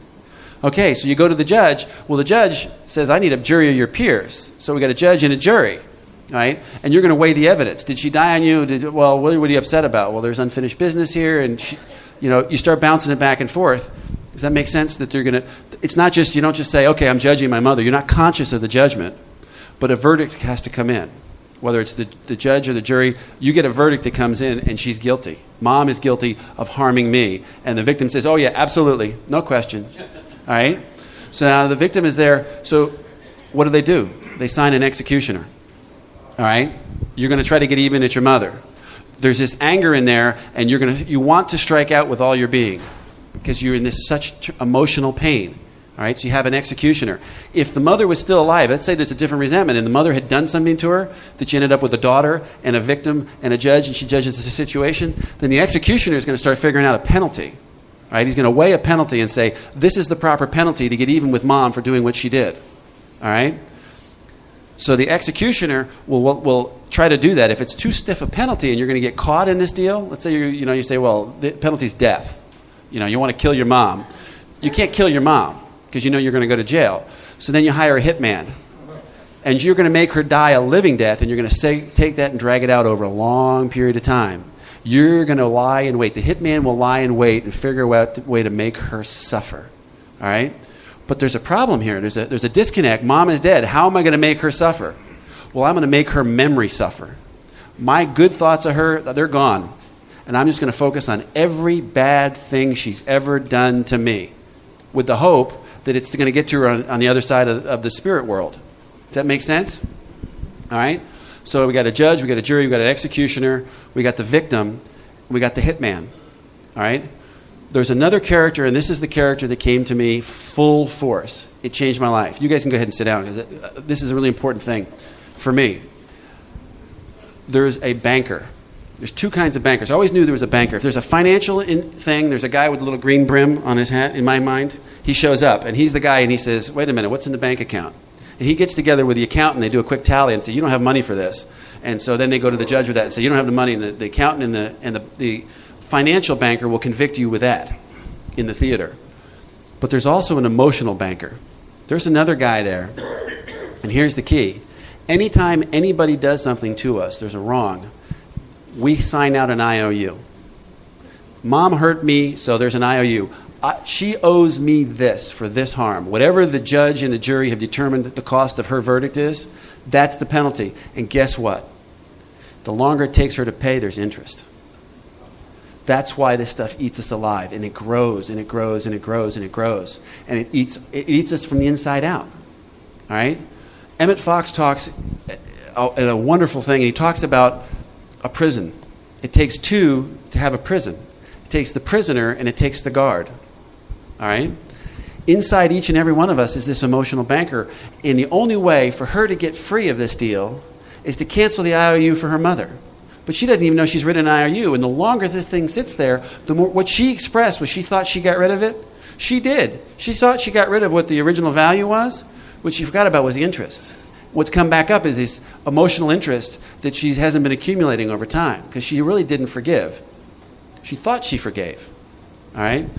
Okay, so you go to the judge. Well, the judge says, I need a jury of your peers. So we got a judge and a jury. All right? And you're going to weigh the evidence. Did she die on you? Well, what are you upset about? Well, there's unfinished business here. And, you start bouncing it back and forth. Does that make sense? That they're going to... It's not just... You don't just say, okay, I'm judging my mother. You're not conscious of the judgment. But a verdict has to come in. Whether it's the judge or the jury, you get a verdict that comes in and she's guilty. Mom is guilty of harming me. And the victim says, oh, yeah, absolutely. No question. All right? So now the victim is there. So what do? They sign an executioner. All right? You're going to try to get even at your mother. There's this anger in there, and you want to strike out with all your being because you're in this such emotional pain. All right? So you have an executioner. If the mother was still alive, let's say there's a different resentment, and the mother had done something to her, that you ended up with a daughter and a victim and a judge, and she judges the situation, then the executioner is going to start figuring out a penalty. All right? He's going to weigh a penalty and say, this is the proper penalty to get even with Mom for doing what she did. All right? So the executioner will try to do that. If it's too stiff a penalty and you're going to get caught in this deal, let's say you say, well, the penalty's death. You want to kill your mom. You can't kill your mom because you're going to go to jail. So then you hire a hitman. And you're going to make her die a living death, and you're going to take that and drag it out over a long period of time. You're going to lie in wait. The hitman will lie in wait and figure out a way to make her suffer. All right? But there's a problem here. There's a disconnect. Mom is dead. How am I going to make her suffer? Well, I'm going to make her memory suffer. My good thoughts of her, they're gone. And I'm just going to focus on every bad thing she's ever done to me with the hope that it's going to get to her on the other side of the spirit world. Does that make sense? All right? So we got a judge, we got a jury, we got an executioner, we got the victim, we got the hitman. All right? There's another character, and this is the character that came to me full force. It changed my life. You guys can go ahead and sit down because this is a really important thing for me. There's a banker. There's two kinds of bankers. I always knew there was a banker. If there's a financial thing, there's a guy with a little green brim on his hat, in my mind. He shows up, and he's the guy, and he says, wait a minute, what's in the bank account? And he gets together with the accountant, they do a quick tally and say, you don't have money for this. And so then they go to the judge with that and say, you don't have the money. And the accountant and the financial banker will convict you with that in the theater. But there's also an emotional banker. There's another guy there. And here's the key. Anytime anybody does something to us, there's a wrong, we sign out an IOU. Mom hurt me, so there's an IOU. She owes me this for this harm. Whatever the judge and the jury have determined the cost of her verdict is, that's the penalty. And guess what? The longer it takes her to pay, there's interest. That's why this stuff eats us alive, and it grows, and it grows, and it grows, and it grows. And it eats us from the inside out. All right? Emmett Fox talks in a wonderful thing, and he talks about a prison. It takes two to have a prison. It takes the prisoner, and it takes the guard. All right? Inside each and every one of us is this emotional banker, and the only way for her to get free of this deal is to cancel the IOU for her mother. But she doesn't even know she's written an IOU. And the longer this thing sits there, the more what she expressed was she thought she got rid of it. She did. She thought she got rid of what the original value was. What she forgot about was the interest. what's come back up is this emotional interest that she hasn't been accumulating over time because she really didn't forgive. She thought she forgave. All right?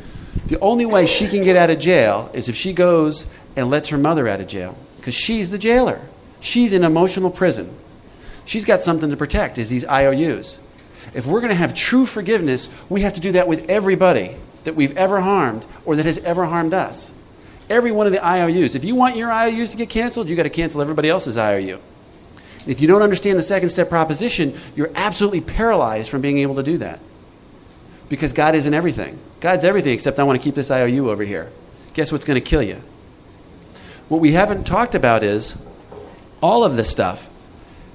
The only way she can get out of jail is if she goes and lets her mother out of jail because she's the jailer. She's in emotional prison. She's got something to protect, is these IOUs. If we're going to have true forgiveness, we have to do that with everybody that we've ever harmed or that has ever harmed us. Every one of the IOUs. If you want your IOUs to get canceled, you've got to cancel everybody else's IOU. If you don't understand the second step proposition, you're absolutely paralyzed from being able to do that. Because God isn't everything. God's everything except I want to keep this IOU over here. Guess what's going to kill you? What we haven't talked about is all of this stuff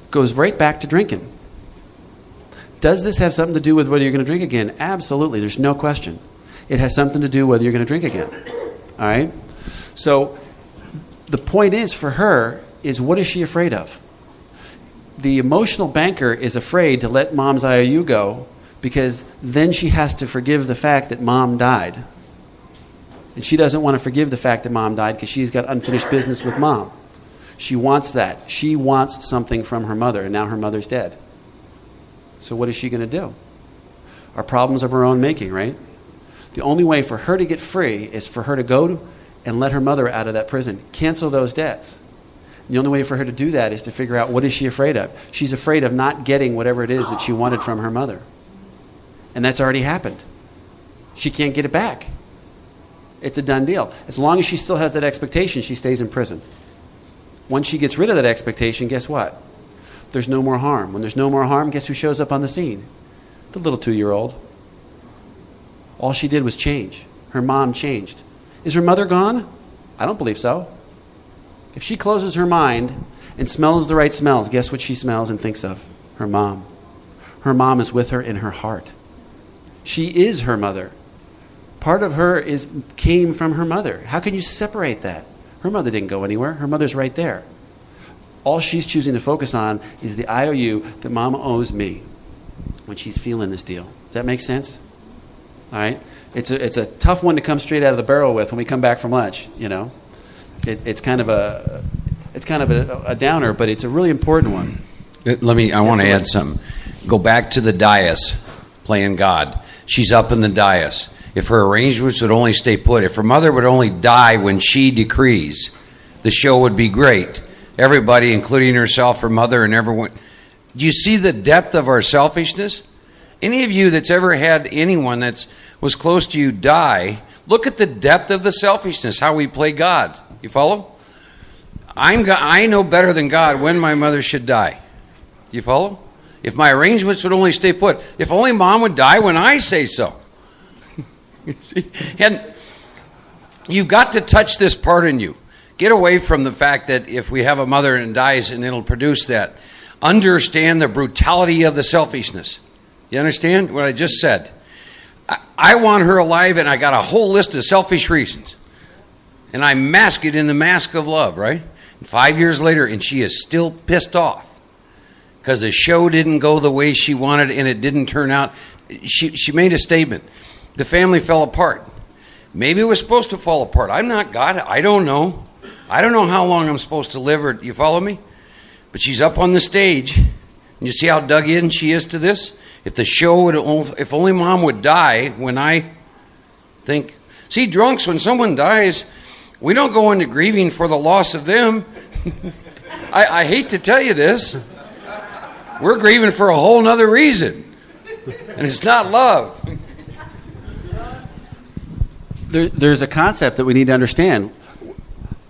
goes right back to drinking. Does this have something to do with whether you're going to drink again? Absolutely. There's no question. It has something to do whether you're going to drink again. All right? So the point is for her is what is she afraid of? The emotional banker is afraid to let mom's IOU go because then she has to forgive the fact that mom died. And she doesn't want to forgive the fact that mom died because she's got unfinished business with mom. She wants that. She wants something from her mother, and now her mother's dead. So what is she going to do? Are problems of her own making, right? The only way for her to get free is for her to go and let her mother out of that prison. Cancel those debts. And the only way for her to do that is to figure out what is she afraid of. She's afraid of not getting whatever it is that she wanted from her mother. And that's already happened. She can't get it back. It's a done deal. As long as she still has that expectation, she stays in prison. Once she gets rid of that expectation, guess what? There's no more harm. When there's no more harm, guess who shows up on the scene? The little 2-year-old. All she did was change. Her mom changed. Is her mother gone? I don't believe so. If she closes her mind and smells the right smells, guess what she smells and thinks of? Her mom. Her mom is with her in her heart. She is her mother. Part of her came from her mother. How can you separate that? Her mother didn't go anywhere. Her mother's right there. All she's choosing to focus on is the IOU that mom owes me when she's feeling this deal. Does that make sense? All right? It's a tough one to come straight out of the barrel with when we come back from lunch, you know. It's kind of a downer, but it's a really important one. I want to add something. Go back to the dais, playing God. She's up in the dais. If her arrangements would only stay put, if her mother would only die when she decrees, the show would be great. Everybody, including herself, her mother, and everyone. Do you see the depth of our selfishness? Any of you that's ever had anyone that was close to you die, look at the depth of the selfishness, how we play God. You follow? I know better than God when my mother should die. You follow? If my arrangements would only stay put. If only mom would die when I say so. You see? And you've got to touch this part in you. Get away from the fact that if we have a mother and dies and it'll produce that. Understand the brutality of the selfishness. You understand what I just said? I want her alive, and I got a whole list of selfish reasons. And I mask it in the mask of love, right? And 5 years later, and she is still pissed off. Because the show didn't go the way she wanted, and it didn't turn out. She made a statement. The family fell apart. Maybe it was supposed to fall apart. I'm not God. I don't know. I don't know how long I'm supposed to live. Or you follow me? But she's up on the stage. And you see how dug in she is to this? If the show would, if only mom would die when I think. See, drunks, when someone dies, we don't go into grieving for the loss of them. I hate to tell you this. We're grieving for a whole nother reason. And it's not love. There's a concept that we need to understand.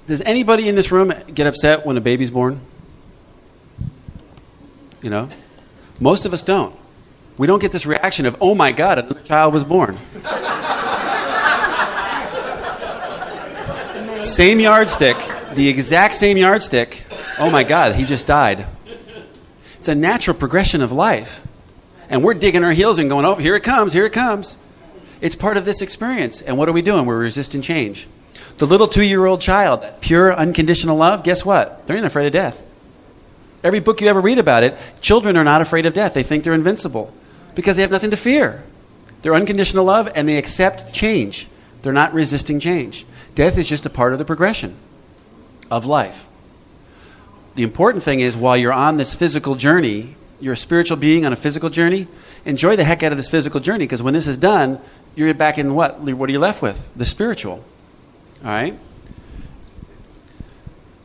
Does anybody in this room get upset when a baby's born? You know? Most of us don't. We don't get this reaction of, oh my God, another child was born. Same yardstick, the exact same yardstick. Oh my God, he just died. It's a natural progression of life. And we're digging our heels and going, oh, here it comes, here it comes. It's part of this experience. And what are we doing? We're resisting change. The little 2-year-old child, that pure, unconditional love, guess what? They're not afraid of death. Every book you ever read about it, children are not afraid of death. They think they're invincible because they have nothing to fear. They're unconditional love and they accept change. They're not resisting change. Death is just a part of the progression of life. The important thing is, while you're on this physical journey, you're a spiritual being on a physical journey, enjoy the heck out of this physical journey, because when this is done, you're back in what? What are you left with? The spiritual. All right?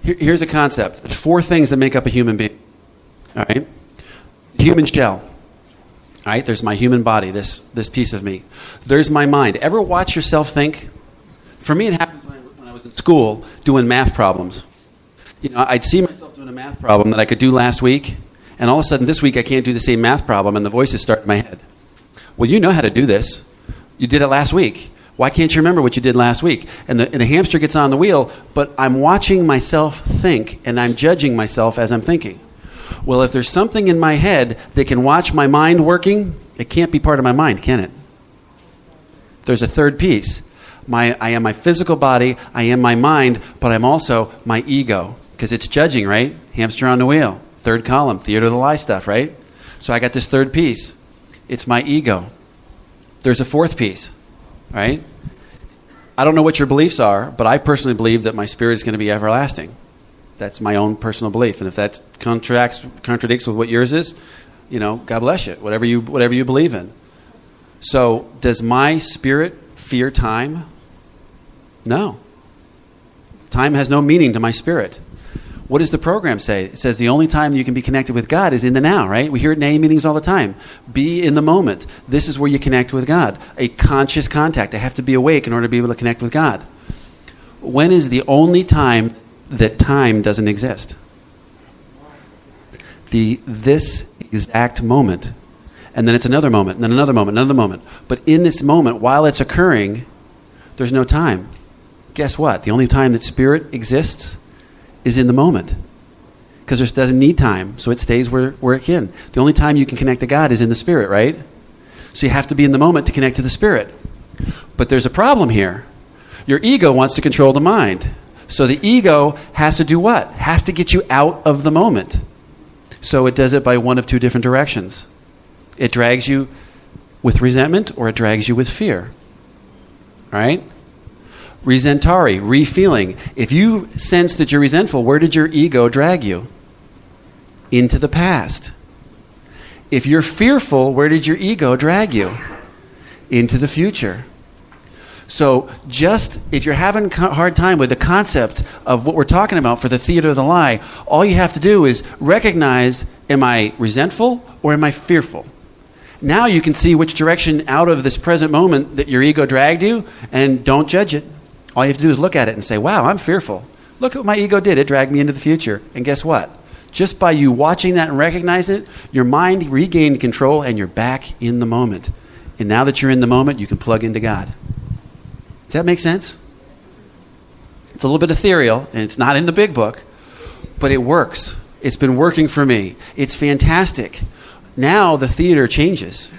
Here's a concept. There's 4 things that make up a human being. All right? Human shell. All right? There's my human body, this piece of me. There's my mind. Ever watch yourself think? For me, it happened when I was in school doing math problems. You know, I'd see myself doing a math problem that I could do last week, and all of a sudden this week I can't do the same math problem, and the voices start in my head. Well, you know how to do this. You did it last week. Why can't you remember what you did last week? And the hamster gets on the wheel, but I'm watching myself think, and I'm judging myself as I'm thinking. Well, if there's something in my head that can watch my mind working, it can't be part of my mind, can it? There's a third piece. I am my physical body, I am my mind, but I'm also my ego. Because it's judging, right? Hamster on the wheel. Third column, theater of the lie stuff, right? So I got this third piece. It's my ego. There's a fourth piece, right? I don't know what your beliefs are, but I personally believe that my spirit is going to be everlasting. That's my own personal belief. And if that contradicts with what yours is, you know, God bless you. Whatever you believe in. So does my spirit fear time? No. Time has no meaning to my spirit. What does the program say? It says the only time you can be connected with God is in the now, right? We hear it in AA meetings all the time. Be in the moment. This is where you connect with God. A conscious contact. I have to be awake in order to be able to connect with God. When is the only time that time doesn't exist? This exact moment. And then it's another moment, and then another moment, another moment. But in this moment, while it's occurring, there's no time. Guess what? The only time that spirit exists is in the moment, because it doesn't need time, so it stays where it can. The only time you can connect to God is in the spirit, right? So you have to be in the moment to connect to the spirit. But there's a problem here. Your ego wants to control the mind. So the ego has to do what? Has to get you out of the moment. So it does it by one of 2 different directions. It drags you with resentment, or it drags you with fear. All right? Resentari, re-feeling. If you sense that you're resentful, where did your ego drag you? Into the past. If you're fearful, where did your ego drag you? Into the future. So just if you're having a hard time with the concept of what we're talking about for the theater of the lie, all you have to do is recognize, am I resentful or am I fearful? Now you can see which direction out of this present moment that your ego dragged you, and don't judge it. All you have to do is look at it and say, wow, I'm fearful. Look at what my ego did. It dragged me into the future. And guess what? Just by you watching that and recognizing it, your mind regained control and you're back in the moment. And now that you're in the moment, you can plug into God. Does that make sense? It's a little bit ethereal, and it's not in the big book, but it works. It's been working for me. It's fantastic. Now the theater changes.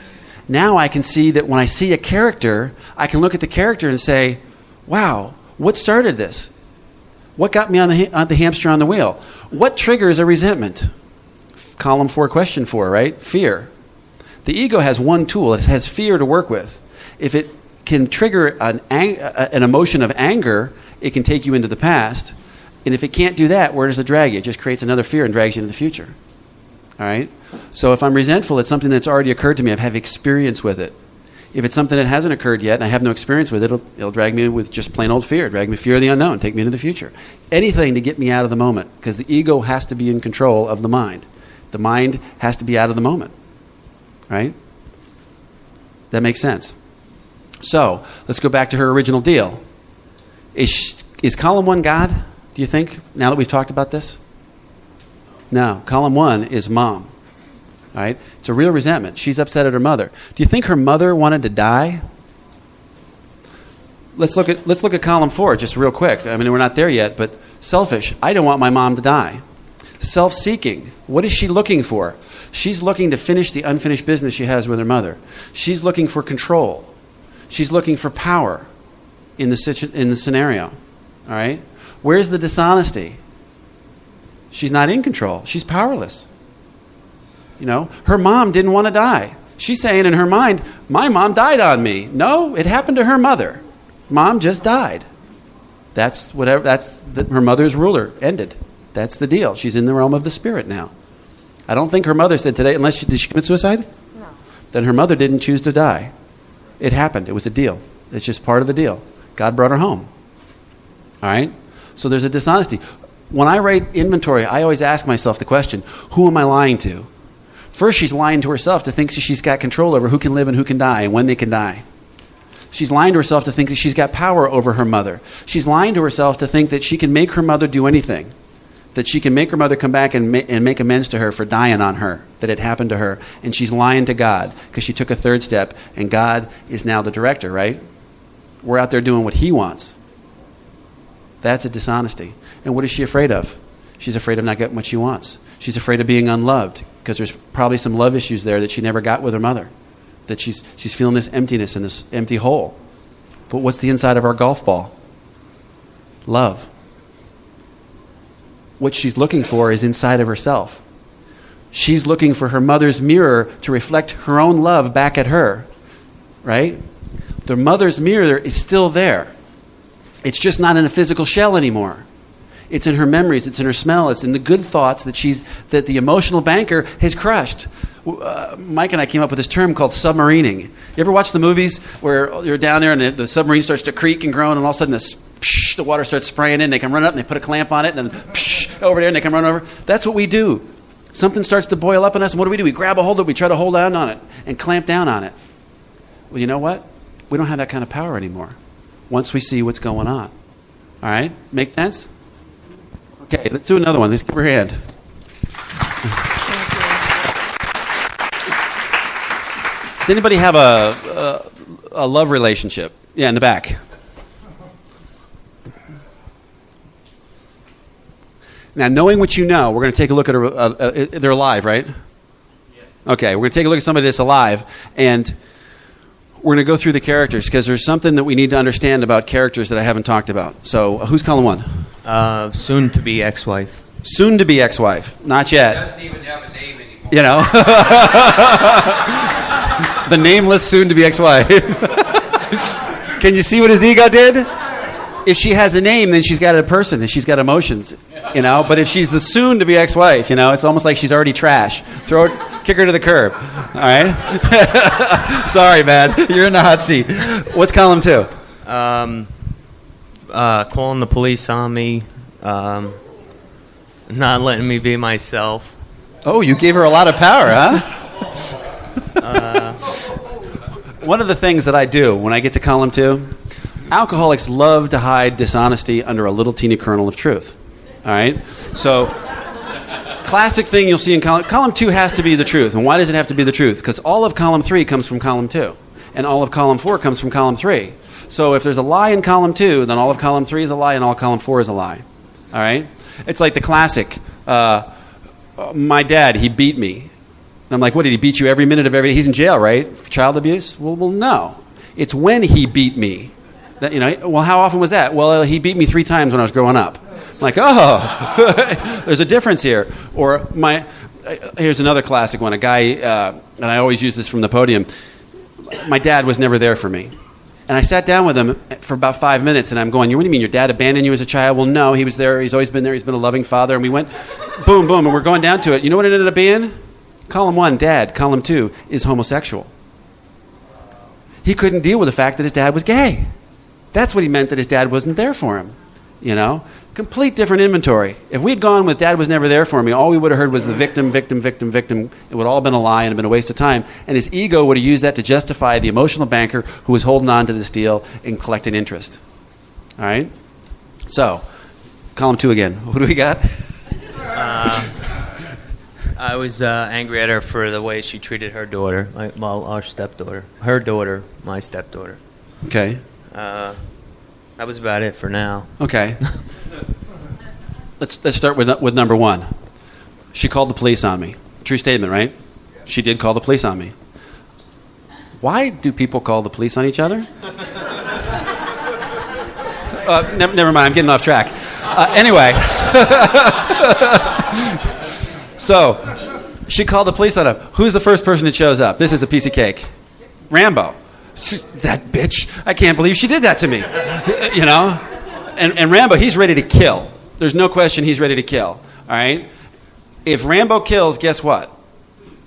Now I can see that when I see a character, I can look at the character and say, wow, what started this? What got me on the hamster on the wheel? What triggers a resentment? Column 4, question 4, right? Fear. The ego has one tool. It has fear to work with. If it can trigger an emotion of anger, it can take you into the past. And if it can't do that, where does it drag you? It just creates another fear and drags you into the future. All right? So if I'm resentful, it's something that's already occurred to me. I've had experience with it. If it's something that hasn't occurred yet and I have no experience with it, it'll drag me with just plain old fear, drag me fear of the unknown, take me into the future. Anything to get me out of the moment, because the ego has to be in control of the mind. The mind has to be out of the moment. Right? That makes sense. So, let's go back to her original deal. Is column 1 God, do you think, now that we've talked about this? No. Column 1 is mom. All right? It's a real resentment. She's upset at her mother. Do you think her mother wanted to die? Let's look at column 4 just real quick. I mean, we're not there yet, but selfish. I don't want my mom to die. Self-seeking. What is she looking for? She's looking to finish the unfinished business she has with her mother. She's looking for control. She's looking for power in the scenario. All right? Where's the dishonesty? She's not in control. She's powerless. You know, her mom didn't want to die. She's saying in her mind, my mom died on me. No, it happened to her mother. Mom just died. Her mother's ruler ended. That's the deal. She's in the realm of the spirit now. I don't think her mother said today, did she commit suicide? No. Then her mother didn't choose to die. It happened. It was a deal. It's just part of the deal. God brought her home. All right? So there's a dishonesty. When I write inventory, I always ask myself the question, who am I lying to? First, she's lying to herself to think she's got control over who can live and who can die and when they can die. She's lying to herself to think that she's got power over her mother. She's lying to herself to think that she can make her mother do anything, that she can make her mother come back and make amends to her for dying on her, that it happened to her. And she's lying to God because she took a third step, and God is now the director, right? We're out there doing what he wants. That's a dishonesty. And what is she afraid of? She's afraid of not getting what she wants. She's afraid of being unloved because there's probably some love issues there that she never got with her mother, that she's feeling this emptiness and this empty hole. But what's the inside of our golf ball? Love. What she's looking for is inside of herself. She's looking for her mother's mirror to reflect her own love back at her, right? The mother's mirror is still there. It's just not in a physical shell anymore. It's in her memories. It's in her smell. It's in the good thoughts that the emotional banker has crushed. Mike and I came up with this term called submarining. You ever watch the movies where you're down there and the submarine starts to creak and groan, and all of a sudden the water starts spraying in, they can run up and they put a clamp on it, and then over there and they can run over? That's what we do. Something starts to boil up in us, and what do? We grab a hold of it, we try to hold down on it and clamp down on it. Well, you know what? We don't have that kind of power anymore once we see what's going on. All right? Make sense? Okay, let's do another one. Let's give her a hand. Does anybody have a love relationship? Yeah, in the back. Now, knowing what you know, we're going to take a look at they're alive, right? Yeah. Okay, we're going to take a look at somebody that's alive, and we're going to go through the characters because there's something that we need to understand about characters that I haven't talked about. So, who's calling one? Soon-to-be ex-wife. Soon-to-be ex-wife. Not yet. He doesn't even have a name anymore. You know? The nameless soon-to-be ex-wife. Can you see what his ego did? If she has a name, then she's got a person and she's got emotions, you know. But if she's the soon-to-be ex-wife, you know, it's almost like she's already trash. Kick her to the curb. All right? Sorry, man. You're in the hot seat. What's column 2? Calling the police on me, not letting me be myself. Oh, you gave her a lot of power, huh? One of the things that I do when I get to column 2, alcoholics love to hide dishonesty under a little teeny kernel of truth. All right? So, classic thing you'll see in column 2 has to be the truth. And why does it have to be the truth? Because all of column 3 comes from column 2. And all of column 4 comes from column 3. So if there's a lie in column 2, then all of column 3 is a lie and all of column 4 is a lie. All right? It's like the classic, my dad, he beat me. And I'm like, what, did he beat you every minute of every day? He's in jail, right? For child abuse? Well, no. It's when he beat me. That, you know, well, how often was that? Well, he beat me 3 times when I was growing up. I'm like, oh, there's a difference here. Or here's another classic one. A guy, and I always use this from the podium, my dad was never there for me. And I sat down with him for about 5 minutes, and I'm going, what do you mean, your dad abandoned you as a child? Well, no, he was there. He's always been there. He's been a loving father. And we went, boom, boom, and we're going down to it. You know what it ended up being? Column 1, dad. Column 2 is homosexual. He couldn't deal with the fact that his dad was gay. That's what he meant, that his dad wasn't there for him. You know? Complete different inventory. If we'd gone with dad was never there for me, all we would have heard was the victim, victim, victim, victim. It would all have been a lie and have been a waste of time. And his ego would have used that to justify the emotional banker who was holding on to this deal and collecting interest. All right? So, column 2 again. What do we got? I was angry at her for the way she treated her daughter, our stepdaughter. Her daughter, my stepdaughter. Okay. That was about it for now. Okay. Let's start with number 1. She called the police on me. True statement, right? She did call the police on me. Why do people call the police on each other? Never mind. I'm getting off track. Anyway. So, she called the police on him. Who's the first person that shows up? This is a piece of cake. Rambo. That bitch. I can't believe she did that to me. You know? And Rambo, he's ready to kill. there's no question he's ready to kill. All right? If Rambo kills, guess what?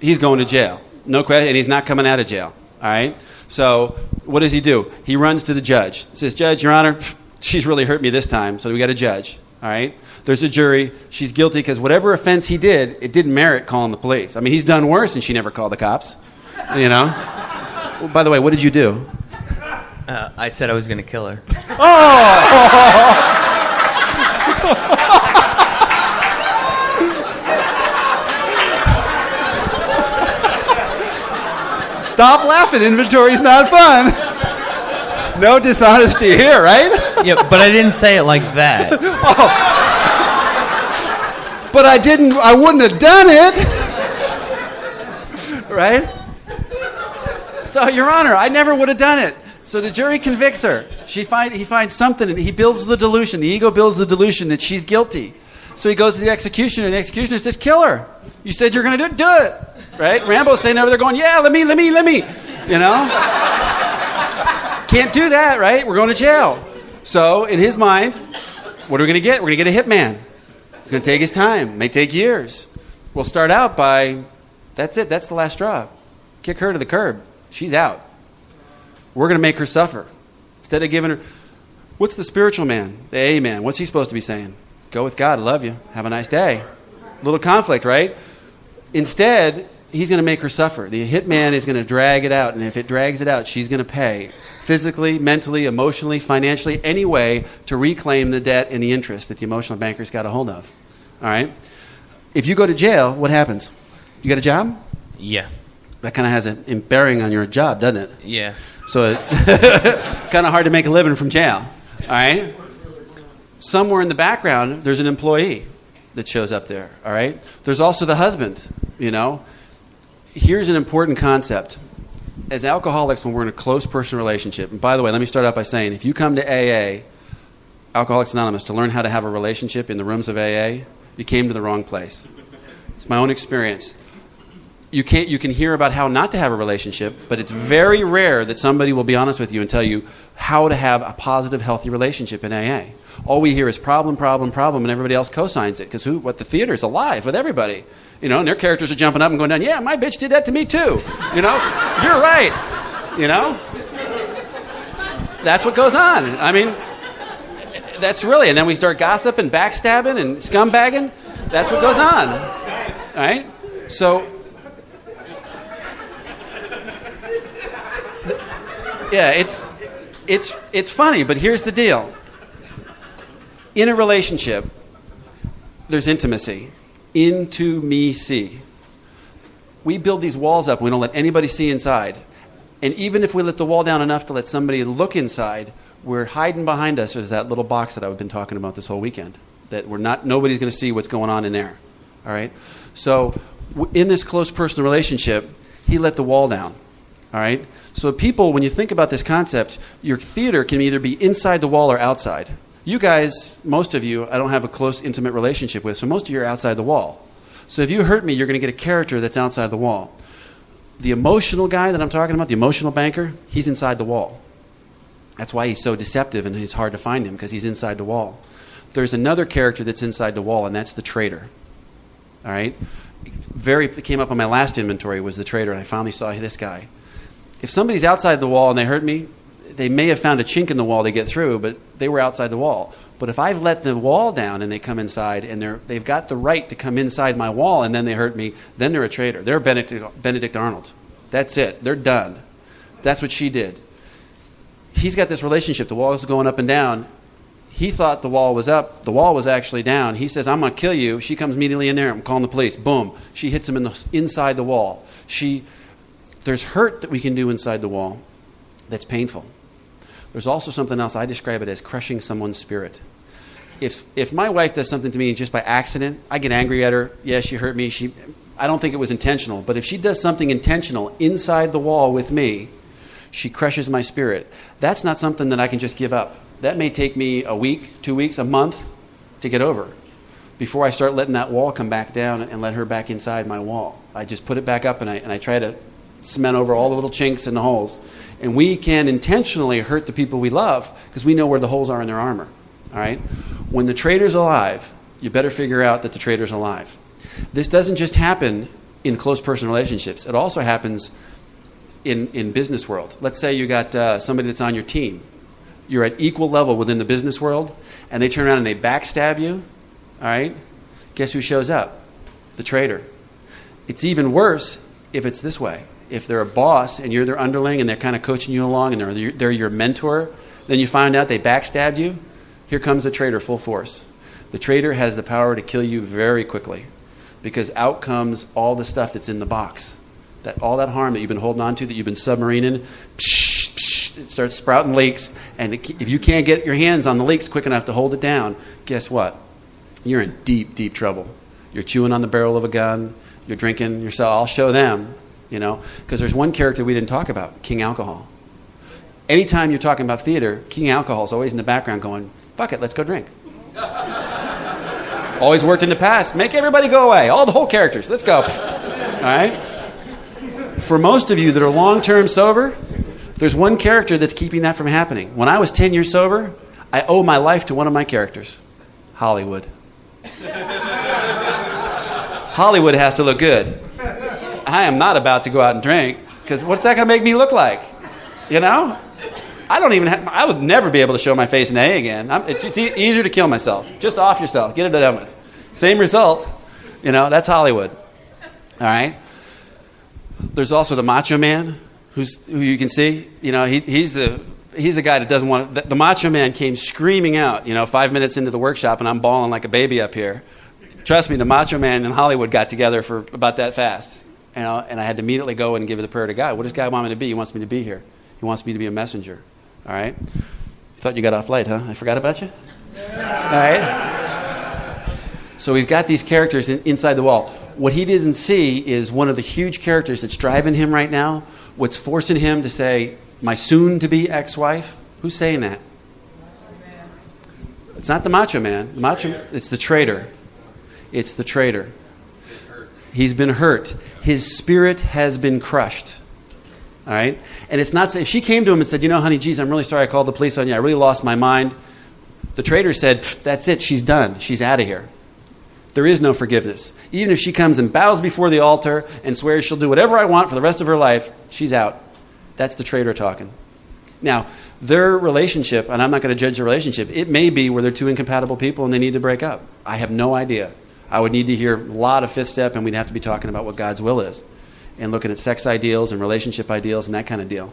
He's going to jail. No question, and he's not coming out of jail. All right? So what does he do? He runs to the judge. Says, Judge, Your Honor, she's really hurt me this time, so we got a judge. All right? There's a jury. She's guilty because whatever offense he did, it didn't merit calling the police. I mean, he's done worse, and she never called the cops. You know? Well, by the way, what did you do? I said I was going to kill her. Stop laughing. Inventory's not fun. No dishonesty here, right? Yeah, but I didn't say it like that. But I wouldn't have done it. Right? So, Your Honor, I never would have done it. So the jury convicts her. He finds something, and he builds the delusion. The ego builds the delusion that she's guilty. So he goes to the executioner, and the executioner says, kill her. You said you're going to do it. Right? Rambo's saying over there going, yeah, let me. You know? Can't do that, right? We're going to jail. So in his mind, what are we going to get? We're going to get a hitman. It's going to take his time. It may take years. We'll start out by, that's it. That's the last straw. Kick her to the curb. She's out. We're going to make her suffer. Instead of giving her, what's the spiritual man, the A man? What's he supposed to be saying? Go with God. I love you. Have a nice day. Little conflict, right? Instead, he's going to make her suffer. The hitman is going to drag it out, and if it drags it out, she's going to pay physically, mentally, emotionally, financially, any way to reclaim the debt and the interest that the emotional banker's got a hold of. All right? If you go to jail, what happens? You got a job? Yeah. That kind of has a bearing on your job, doesn't it? Yeah. So kind of hard to make a living from jail. All right? Somewhere in the background, there's an employee that shows up there. All right? There's also the husband, you know. Here's an important concept. As alcoholics, when we're in a close personal relationship, and by the way, let me start out by saying, if you come to AA, Alcoholics Anonymous, to learn how to have a relationship in the rooms of AA, you came to the wrong place. It's my own experience. You can hear about how not to have a relationship, but it's very rare that somebody will be honest with you and tell you how to have a positive, healthy relationship in AA. All we hear is problem, and everybody else co-signs it because the theater's alive with everybody, you know, and their characters are jumping up and going down. Yeah, my bitch did that to me too. You know, you're right. You know, that's what goes on. I mean, that's really, and then we start gossiping, backstabbing, and scumbagging. That's what goes on. All right, so. Yeah, it's funny, but here's the deal. In a relationship, there's intimacy. Intimacy. We build these walls up and we don't let anybody see inside. And even if we let the wall down enough to let somebody look inside, we're hiding behind us as that little box that I've been talking about this whole weekend. That nobody's going to see what's going on in there. All right? So in this close personal relationship, he let the wall down. All right? So people, when you think about this concept, your theater can either be inside the wall or outside. You guys, most of you, I don't have a close, intimate relationship with, so most of you are outside the wall. So if you hurt me, you're going to get a character that's outside the wall. The emotional guy that I'm talking about, the emotional banker, he's inside the wall. That's why he's so deceptive and it's hard to find him, because he's inside the wall. There's another character that's inside the wall, and that's the traitor. All right? It came up on my last inventory was the traitor, and I finally saw this guy. If somebody's outside the wall and they hurt me, they may have found a chink in the wall to get through, but they were outside the wall. But if I've let the wall down and they come inside and they've got the right to come inside my wall and then they hurt me, then they're a traitor. They're Benedict Arnold. That's it. They're done. That's what she did. He's got this relationship. The wall is going up and down. He thought the wall was up. The wall was actually down. He says, I'm going to kill you. She comes immediately in there. I'm calling the police. Boom. She hits him inside the wall. There's hurt that we can do inside the wall that's painful. There's also something else. I describe it as crushing someone's spirit. If my wife does something to me just by accident, I get angry at her. Yeah, she hurt me. I don't think it was intentional. But if she does something intentional inside the wall with me, she crushes my spirit. That's not something that I can just give up. That may take me a week, 2 weeks, a month to get over before I start letting that wall come back down and let her back inside my wall. I just put it back up and I try to cement over all the little chinks and the holes. And we can intentionally hurt the people we love because we know where the holes are in their armor. All right? When the traitor's alive, you better figure out that the traitor's alive. This doesn't just happen in close personal relationships. It also happens in business world. Let's say you got somebody that's on your team. You're at equal level within the business world, and they turn around and they backstab you, all right? Guess who shows up? The traitor. It's even worse if it's this way. If they're a boss and you're their underling and they're kind of coaching you along and they're your mentor, then you find out they backstabbed you, here comes the traitor full force. The traitor has the power to kill you very quickly because out comes all the stuff that's in the box. All that harm that you've been holding on to, that you've been submarining, it starts sprouting leaks, and if you can't get your hands on the leaks quick enough to hold it down, guess what? You're in deep, deep trouble. You're chewing on the barrel of a gun, you're drinking yourself. I'll show them, because there's one character we didn't talk about, King Alcohol. Anytime you're talking about theater, King Alcohol is always in the background going, fuck it, let's go drink. Always worked in the past. Make everybody go away. All the whole characters. Let's go. All right? For most of you that are long-term sober, there's one character that's keeping that from happening. When I was 10 years sober, I owe my life to one of my characters, Hollywood. Hollywood has to look good. I am not about to go out and drink, because what's that going to make me look like? I would never be able to show my face in AA again. It's easier to kill myself. Just off yourself. Get it done with. Same result. That's Hollywood. All right? There's also the Macho Man, who you can see. He's the guy that doesn't want... The Macho Man came screaming out, 5 minutes into the workshop, and I'm bawling like a baby up here. Trust me, the Macho Man and Hollywood got together for about that fast. And I had to immediately go and give the prayer to God. What does God want me to be? He wants me to be here. He wants me to be a messenger. All right? Thought you got off light, huh? I forgot about you? All right? So we've got these characters inside the wall. What he doesn't see is one of the huge characters that's driving him right now, what's forcing him to say, my soon-to-be ex-wife. Who's saying that? It's not the Macho Man. It's the traitor. It's the traitor. He's been hurt. His spirit has been crushed. All right? And it's not... If she came to him and said, honey, geez, I'm really sorry I called the police on you. I really lost my mind. The traitor said, that's it. She's done. She's out of here. There is no forgiveness. Even if she comes and bows before the altar and swears she'll do whatever I want for the rest of her life, she's out. That's the traitor talking. Now, their relationship, and I'm not going to judge the relationship, it may be where they're two incompatible people and they need to break up. I have no idea. I would need to hear a lot of fifth step, and we'd have to be talking about what God's will is and looking at sex ideals and relationship ideals and that kind of deal.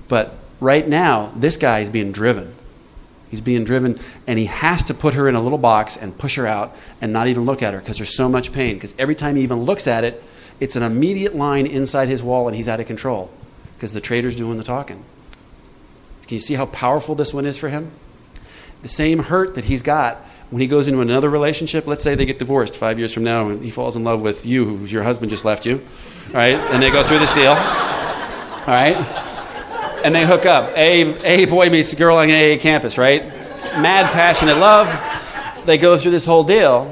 But right now, this guy is being driven. He's being driven, and he has to put her in a little box and push her out and not even look at her because there's so much pain. Because every time he even looks at it, it's an immediate line inside his wall, and he's out of control because the traitor's doing the talking. Can you see how powerful this one is for him? The same hurt that he's got when he goes into another relationship. Let's say they get divorced 5 years from now, and he falls in love with you, who your husband just left you. All right? And they go through this deal. All right? And they hook up. A boy meets a girl on an AA campus, right? Mad, passionate love. They go through this whole deal.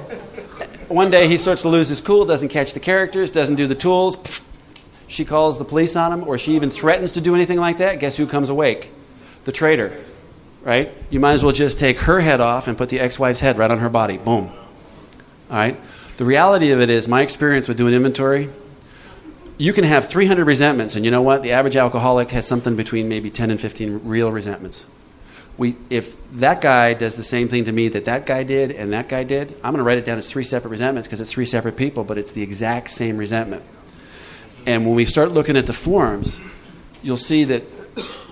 One day he starts to lose his cool, doesn't catch the characters, doesn't do the tools. She calls the police on him, or she even threatens to do anything like that. Guess who comes awake? The traitor, right? You might as well just take her head off and put the ex-wife's head right on her body. Boom. All right? The reality of it is, my experience with doing inventory, you can have 300 resentments, and you know what? The average alcoholic has something between maybe 10 and 15 real resentments. If that guy does the same thing to me that guy did and that guy did, I'm going to write it down as 3 separate resentments because it's 3 separate people, but it's the exact same resentment. And when we start looking at the forms, you'll see that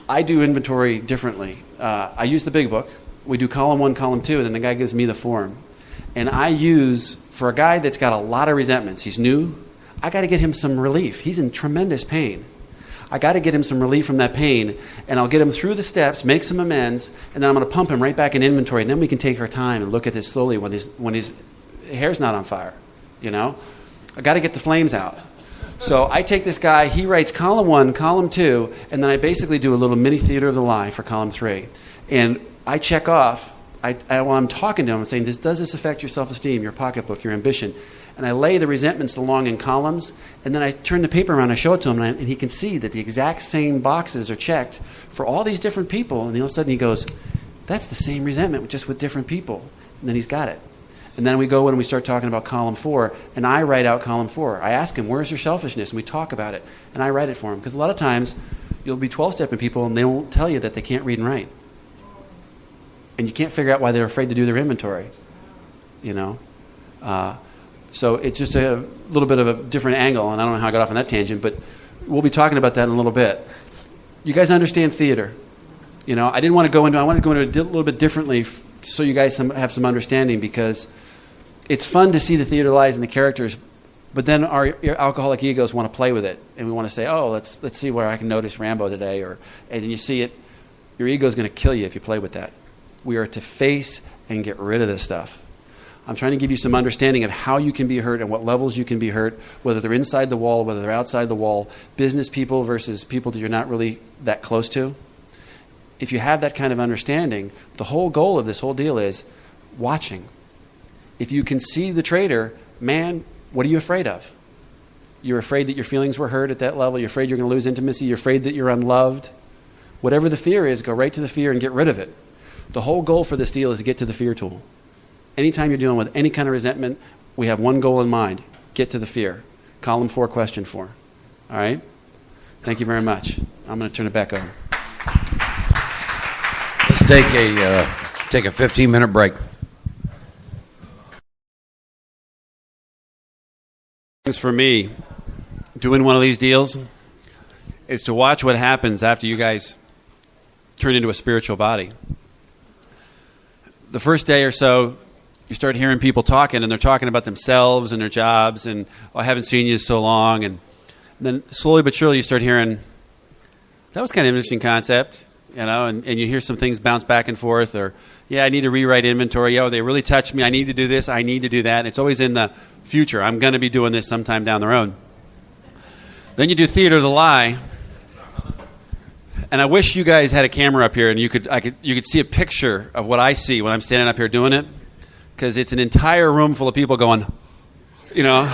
I do inventory differently. I use the big book. We do column 1, column 2, and then the guy gives me the form. And I use, for a guy that's got a lot of resentments, he's new, I got to get him some relief. He's in tremendous pain. I got to get him some relief from that pain, and I'll get him through the steps, make some amends, and then I'm going to pump him right back in inventory, and then we can take our time and look at this slowly when his hair's not on fire, I got to get the flames out. So I take this guy, he writes column 1, column 2, and then I basically do a little mini theater of the lie for column 3. And I check off, while I'm talking to him, I'm saying, does this affect your self-esteem, your pocketbook, your ambition? And I lay the resentments along in columns, and then I turn the paper around, I show it to him, and he can see that the exact same boxes are checked for all these different people. And all of a sudden he goes, that's the same resentment, just with different people. And then he's got it. And then we go in and we start talking about column 4, and I write out column 4. I ask him, where's your selfishness? And we talk about it, and I write it for him. Because a lot of times, you'll be 12-stepping people, and they won't tell you that they can't read and write. And you can't figure out why they're afraid to do their inventory, you know. So it's just a little bit of a different angle, and I don't know how I got off on that tangent, but we'll be talking about that in a little bit. You guys understand theater. You know, I wanted to go into it a little bit differently so you guys have some understanding, because it's fun to see the theater lies in the characters, but then our alcoholic egos want to play with it, and we want to say, oh, let's see where I can notice Rambo today, and you see it, your ego is going to kill you if you play with that. We are to face and get rid of this stuff. I'm trying to give you some understanding of how you can be hurt and what levels you can be hurt, whether they're inside the wall, whether they're outside the wall, business people versus people that you're not really that close to. If you have that kind of understanding, the whole goal of this whole deal is watching. If you can see the traitor, man, what are you afraid of? You're afraid that your feelings were hurt at that level. You're afraid you're going to lose intimacy. You're afraid that you're unloved. Whatever the fear is, go right to the fear and get rid of it. The whole goal for this deal is to get to the fear tool. Anytime you're dealing with any kind of resentment, we have one goal in mind. Get to the fear. Column 4, question 4. All right? Thank you very much. I'm going to turn it back over. Let's take a 15-minute break. For me, doing one of these deals is to watch what happens after you guys turn into a spiritual body. The first day or so, you start hearing people talking, and they're talking about themselves and their jobs, and oh, I haven't seen you in so long. And then slowly but surely you start hearing, that was kind of an interesting concept, you know, and you hear some things bounce back and forth, or, yeah, I need to rewrite inventory. Oh, they really touched me. I need to do this. I need to do that. And it's always in the future. I'm going to be doing this sometime down the road. Then you do theater of the lie. And I wish you guys had a camera up here and you could see a picture of what I see when I'm standing up here doing it, because it's an entire room full of people going, you know.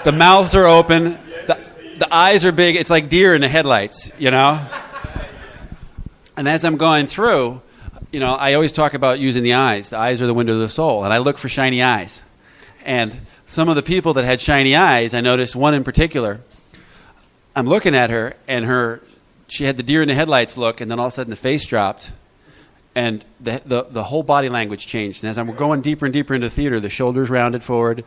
The mouths are open. The eyes are big. It's like deer in the headlights, you know. And as I'm going through, you know, I always talk about using the eyes. The eyes are the window of the soul. And I look for shiny eyes. And some of the people that had shiny eyes, I noticed one in particular. I'm looking at her, and she had the deer in the headlights look, and then all of a sudden the face dropped, and the whole body language changed. And as I'm going deeper and deeper into the theater, the shoulders rounded forward,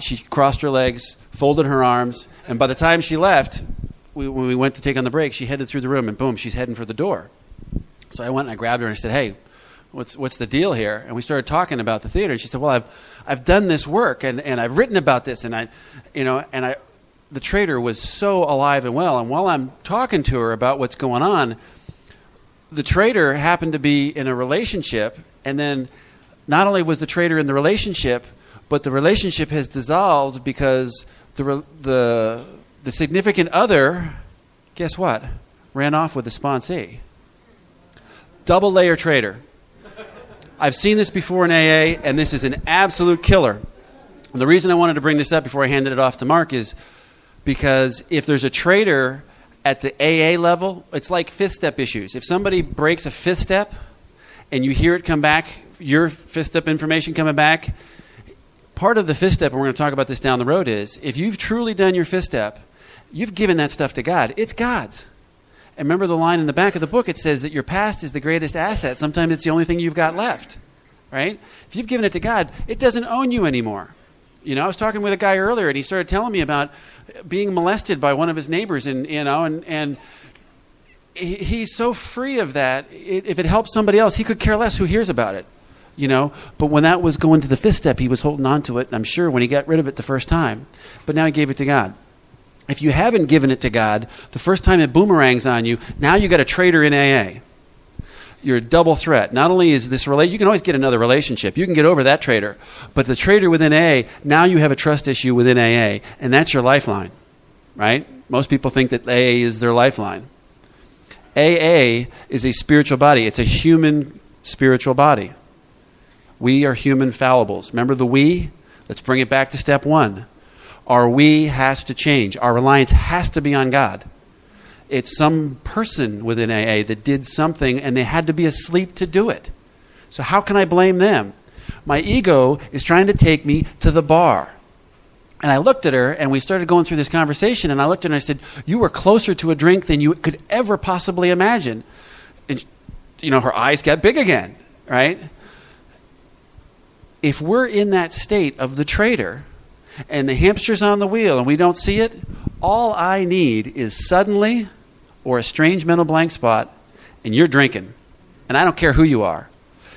she crossed her legs, folded her arms, and by the time she left, when we went to take on the break, she headed through the room, and boom, she's heading for the door. So I went and I grabbed her and I said, hey, what's the deal here? And we started talking about the theater. And she said, well, I've done this work, and I've written about this, and the traitor was so alive and well. And while I'm talking to her about what's going on, the traitor happened to be in a relationship. And then not only was the traitor in the relationship, but the relationship has dissolved because the significant other, guess what, ran off with the sponsee. Double layer traitor. I've seen this before in AA, and this is an absolute killer. And the reason I wanted to bring this up before I handed it off to Mark is because if there's a traitor at the AA level, it's like fifth step issues. If somebody breaks a fifth step and you hear it come back, your fifth step information coming back, part of the fifth step, and we're going to talk about this down the road, is if you've truly done your fifth step, you've given that stuff to God. It's God's. And remember the line in the back of the book, it says that your past is the greatest asset. Sometimes it's the only thing you've got left, right? If you've given it to God, it doesn't own you anymore. You know, I was talking with a guy earlier, and he started telling me about being molested by one of his neighbors, and he's so free of that. If it helps somebody else, he could care less who hears about it, you know. But when that was going to the fifth step, he was holding on to it, and I'm sure when he got rid of it the first time. But now he gave it to God. If you haven't given it to God, the first time it boomerangs on you, now you got a traitor in AA. You're a double threat. Not only is this you can always get another relationship. You can get over that traitor. But the traitor within AA, now you have a trust issue within AA, and that's your lifeline, right? Most people think that AA is their lifeline. AA is a spiritual body. It's a human spiritual body. We are human fallibles. Remember the we? Let's bring it back to step 1. Our we has to change. Our reliance has to be on God. It's some person within AA that did something, and they had to be asleep to do it. So how can I blame them? My ego is trying to take me to the bar. And I looked at her, and we started going through this conversation, and I looked at her and I said, you were closer to a drink than you could ever possibly imagine. And, her eyes got big again, right? If we're in that state of the trader, and the hamster's on the wheel, and we don't see it, all I need is suddenly or a strange mental blank spot, and you're drinking. And I don't care who you are.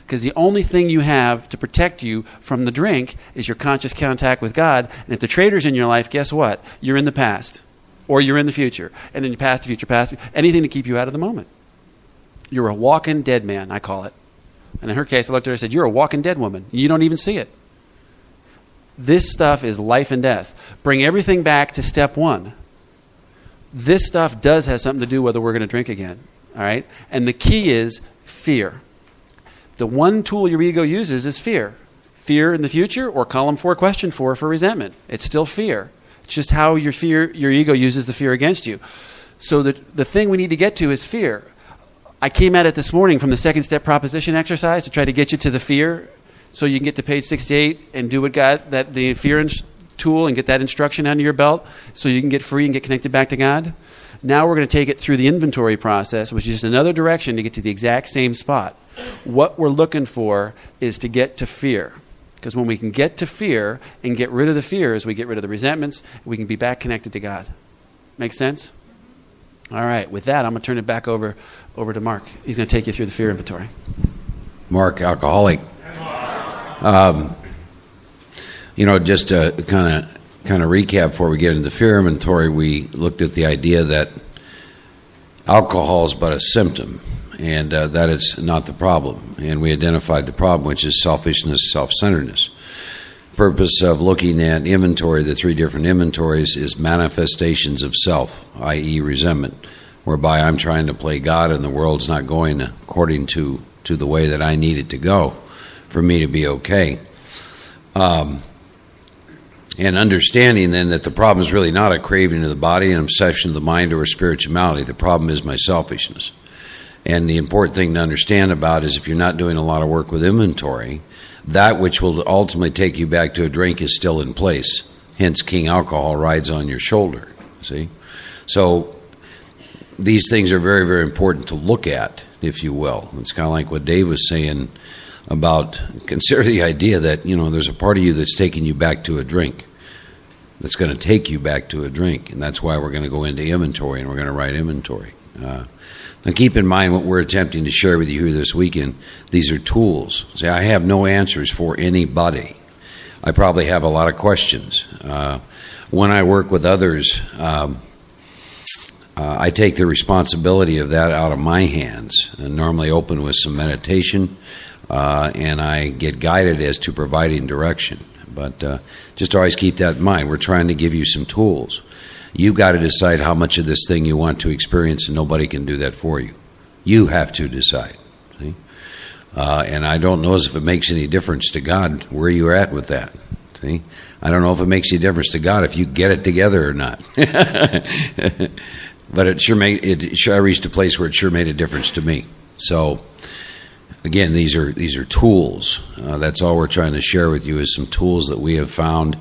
Because the only thing you have to protect you from the drink is your conscious contact with God. And if the trader's in your life, guess what? You're in the past. Or you're in the future. And then you past the future, anything to keep you out of the moment. You're a walking dead man, I call it. And in her case, I looked at her and said, you're a walking dead woman. You don't even see it. This stuff is life and death. Bring everything back to step one. This stuff does have something to do whether we're going to drink again. All right? And the key is fear. The one tool your ego uses is fear. Fear in the future, or column 4, question 4 for resentment. It's still fear. It's just how your ego uses the fear against you. So the thing we need to get to is fear. I came at it this morning from the second step proposition exercise to try to get you to the fear so you can get to page 68 and do what God, the fear tool, and get that instruction under your belt so you can get free and get connected back to God. Now we're going to take it through the inventory process, which is just another direction to get to the exact same spot. What we're looking for is to get to fear. Because when we can get to fear and get rid of the fears, we get rid of the resentments, we can be back connected to God. Make sense? All right. With that, I'm going to turn it back over to Mark. He's going to take you through the fear inventory. Mark, alcoholic. Just to kind of recap before we get into the fear inventory, we looked at the idea that alcohol is but a symptom, and that is not the problem. And we identified the problem, which is selfishness, self-centeredness. Purpose of looking at inventory, the 3 different inventories, is manifestations of self, i.e. resentment, whereby I'm trying to play God and the world's not going according to the way that I need it to go for me to be okay. And understanding then that the problem is really not a craving of the body, an obsession of the mind, or a spirituality. The problem is my selfishness. And the important thing to understand about is if you're not doing a lot of work with inventory, that which will ultimately take you back to a drink is still in place. Hence, King Alcohol rides on your shoulder. See? So these things are very, very important to look at, if you will. It's kind of like what Dave was saying about, consider the idea that, there's a part of you that's taking you back to a drink. That's going to take you back to a drink. And that's why we're going to go into inventory, and we're going to write inventory. Now keep in mind what we're attempting to share with you here this weekend. These are tools. See, I have no answers for anybody. I probably have a lot of questions. When I work with others, I take the responsibility of that out of my hands, and normally open with some meditation, and I get guided as to providing direction. But just always keep that in mind. We're trying to give you some tools. You've got to decide how much of this thing you want to experience, and nobody can do that for you. You have to decide. See? And I don't know if it makes any difference to God where you're at with that. See? I don't know if it makes any difference to God if you get it together or not. But I reached a place where it sure made a difference to me. So, again, these are tools. That's all we're trying to share with you is some tools that we have found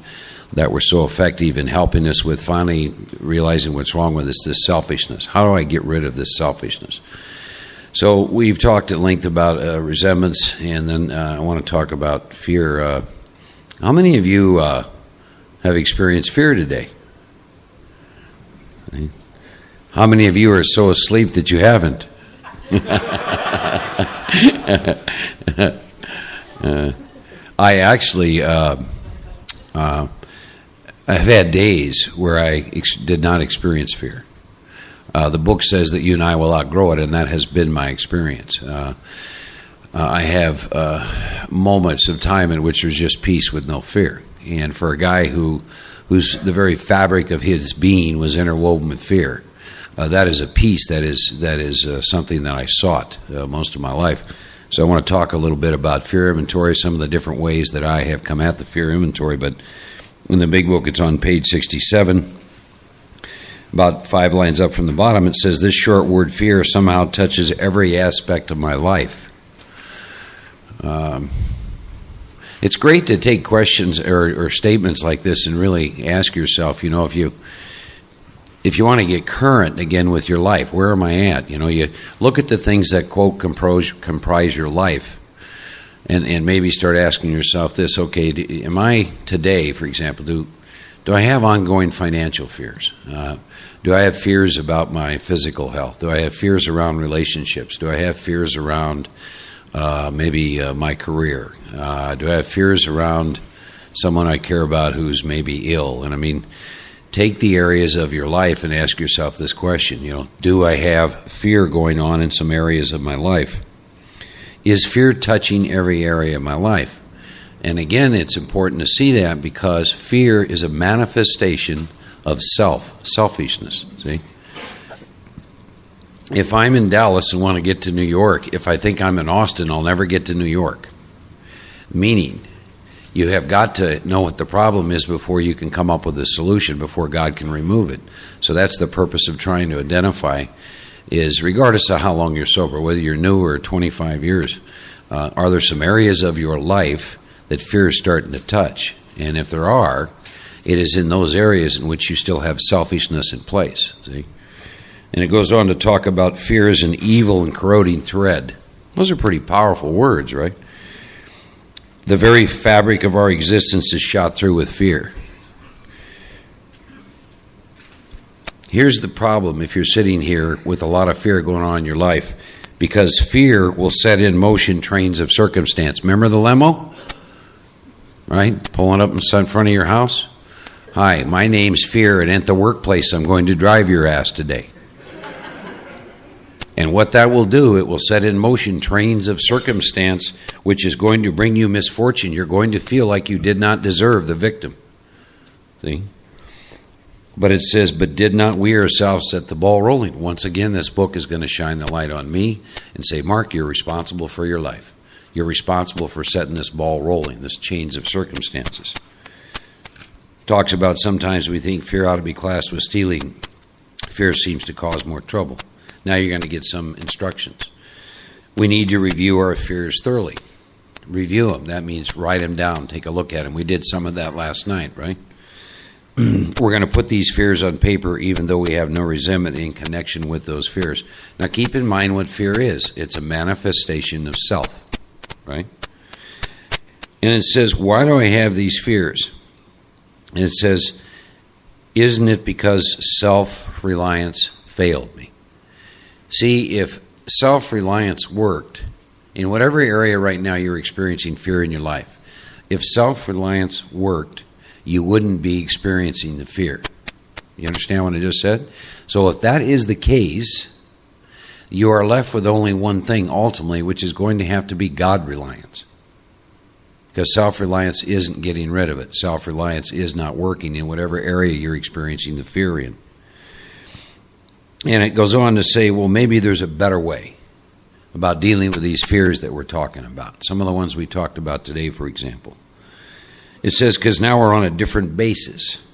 that were so effective in helping us with finally realizing what's wrong with us, this selfishness. How do I get rid of this selfishness? So we've talked at length about resentments, and then I want to talk about fear. How many of you have experienced fear today? How many of you are so asleep that you haven't? I actually I've had days where I did not experience fear. The book says that you and I will outgrow it, and that has been my experience. I have moments of time in which there's just peace with no fear. And for a guy whose the very fabric of his being was interwoven with fear, that is a peace that is something that I sought most of my life. So I want to talk a little bit about fear inventory, some of the different ways that I have come at the fear inventory. But in the big book, it's on page 67. About 5 lines up from the bottom, it says, this short word fear somehow touches every aspect of my life. It's great to take questions or statements like this and really ask yourself, if you want to get current again with your life, where am I at? You look at the things that, quote, comprise your life, and maybe start asking yourself this, okay, am I today, for example, do I have ongoing financial fears? Do I have fears about my physical health? Do I have fears around relationships? Do I have fears around maybe my career? Do I have fears around someone I care about who's maybe ill? And take the areas of your life and ask yourself this question, do I have fear going on in some areas of my life? Is fear touching every area of my life? And again, it's important to see that because fear is a manifestation of selfishness, see? If I'm in Dallas and want to get to New York, if I think I'm in Austin, I'll never get to New York. Meaning, you have got to know what the problem is before you can come up with a solution, before God can remove it. So that's the purpose of trying to identify is, regardless of how long you're sober, whether you're new or 25 years, are there some areas of your life that fear is starting to touch? And if there are, it is in those areas in which you still have selfishness in place. See? And it goes on to talk about fear as an evil and corroding thread. Those are pretty powerful words, right? The very fabric of our existence is shot through with fear. Here's the problem if you're sitting here with a lot of fear going on in your life, because fear will set in motion trains of circumstance. Remember the limo? Right? Pulling up in front of your house? Hi, my name's Fear, and at the workplace I'm going to drive your ass today. And what that will do, it will set in motion trains of circumstance, which is going to bring you misfortune. You're going to feel like you did not deserve the victim. See? But it says, but did not we ourselves set the ball rolling? Once again, this book is going to shine the light on me and say, Mark, you're responsible for your life. You're responsible for setting this ball rolling, this chains of circumstances. Talks about sometimes we think fear ought to be classed with stealing. Fear seems to cause more trouble. Now you're going to get some instructions. We need to review our fears thoroughly. Review them. That means write them down. Take a look at them. We did some of that last night, right? We're going to put these fears on paper even though we have no resentment in connection with those fears. Now keep in mind what fear is. It's a manifestation of self, right? And it says, why do I have these fears? And it says, isn't it because self-reliance failed me? See, if self-reliance worked, in whatever area right now you're experiencing fear in your life, if self-reliance worked, you wouldn't be experiencing the fear. You understand what I just said? So if that is the case, you are left with only one thing ultimately, which is going to have to be God-reliance. Because self-reliance isn't getting rid of it. Self-reliance is not working in whatever area you're experiencing the fear in. And it goes on to say, well, maybe there's a better way about dealing with these fears that we're talking about. Some of the ones we talked about today, for example. It says, because now we're on a different basis.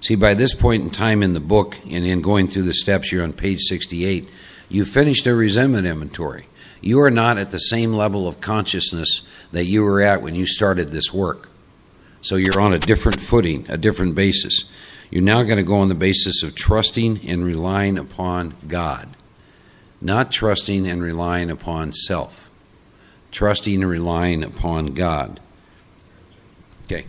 See, by this point in time in the book, and in going through the steps here on page 68, you finished a resentment inventory. You are not at the same level of consciousness that you were at when you started this work. So you're on a different footing, a different basis. You're now going to go on the basis of trusting and relying upon God, not trusting and relying upon self. Trusting and relying upon God. Okay.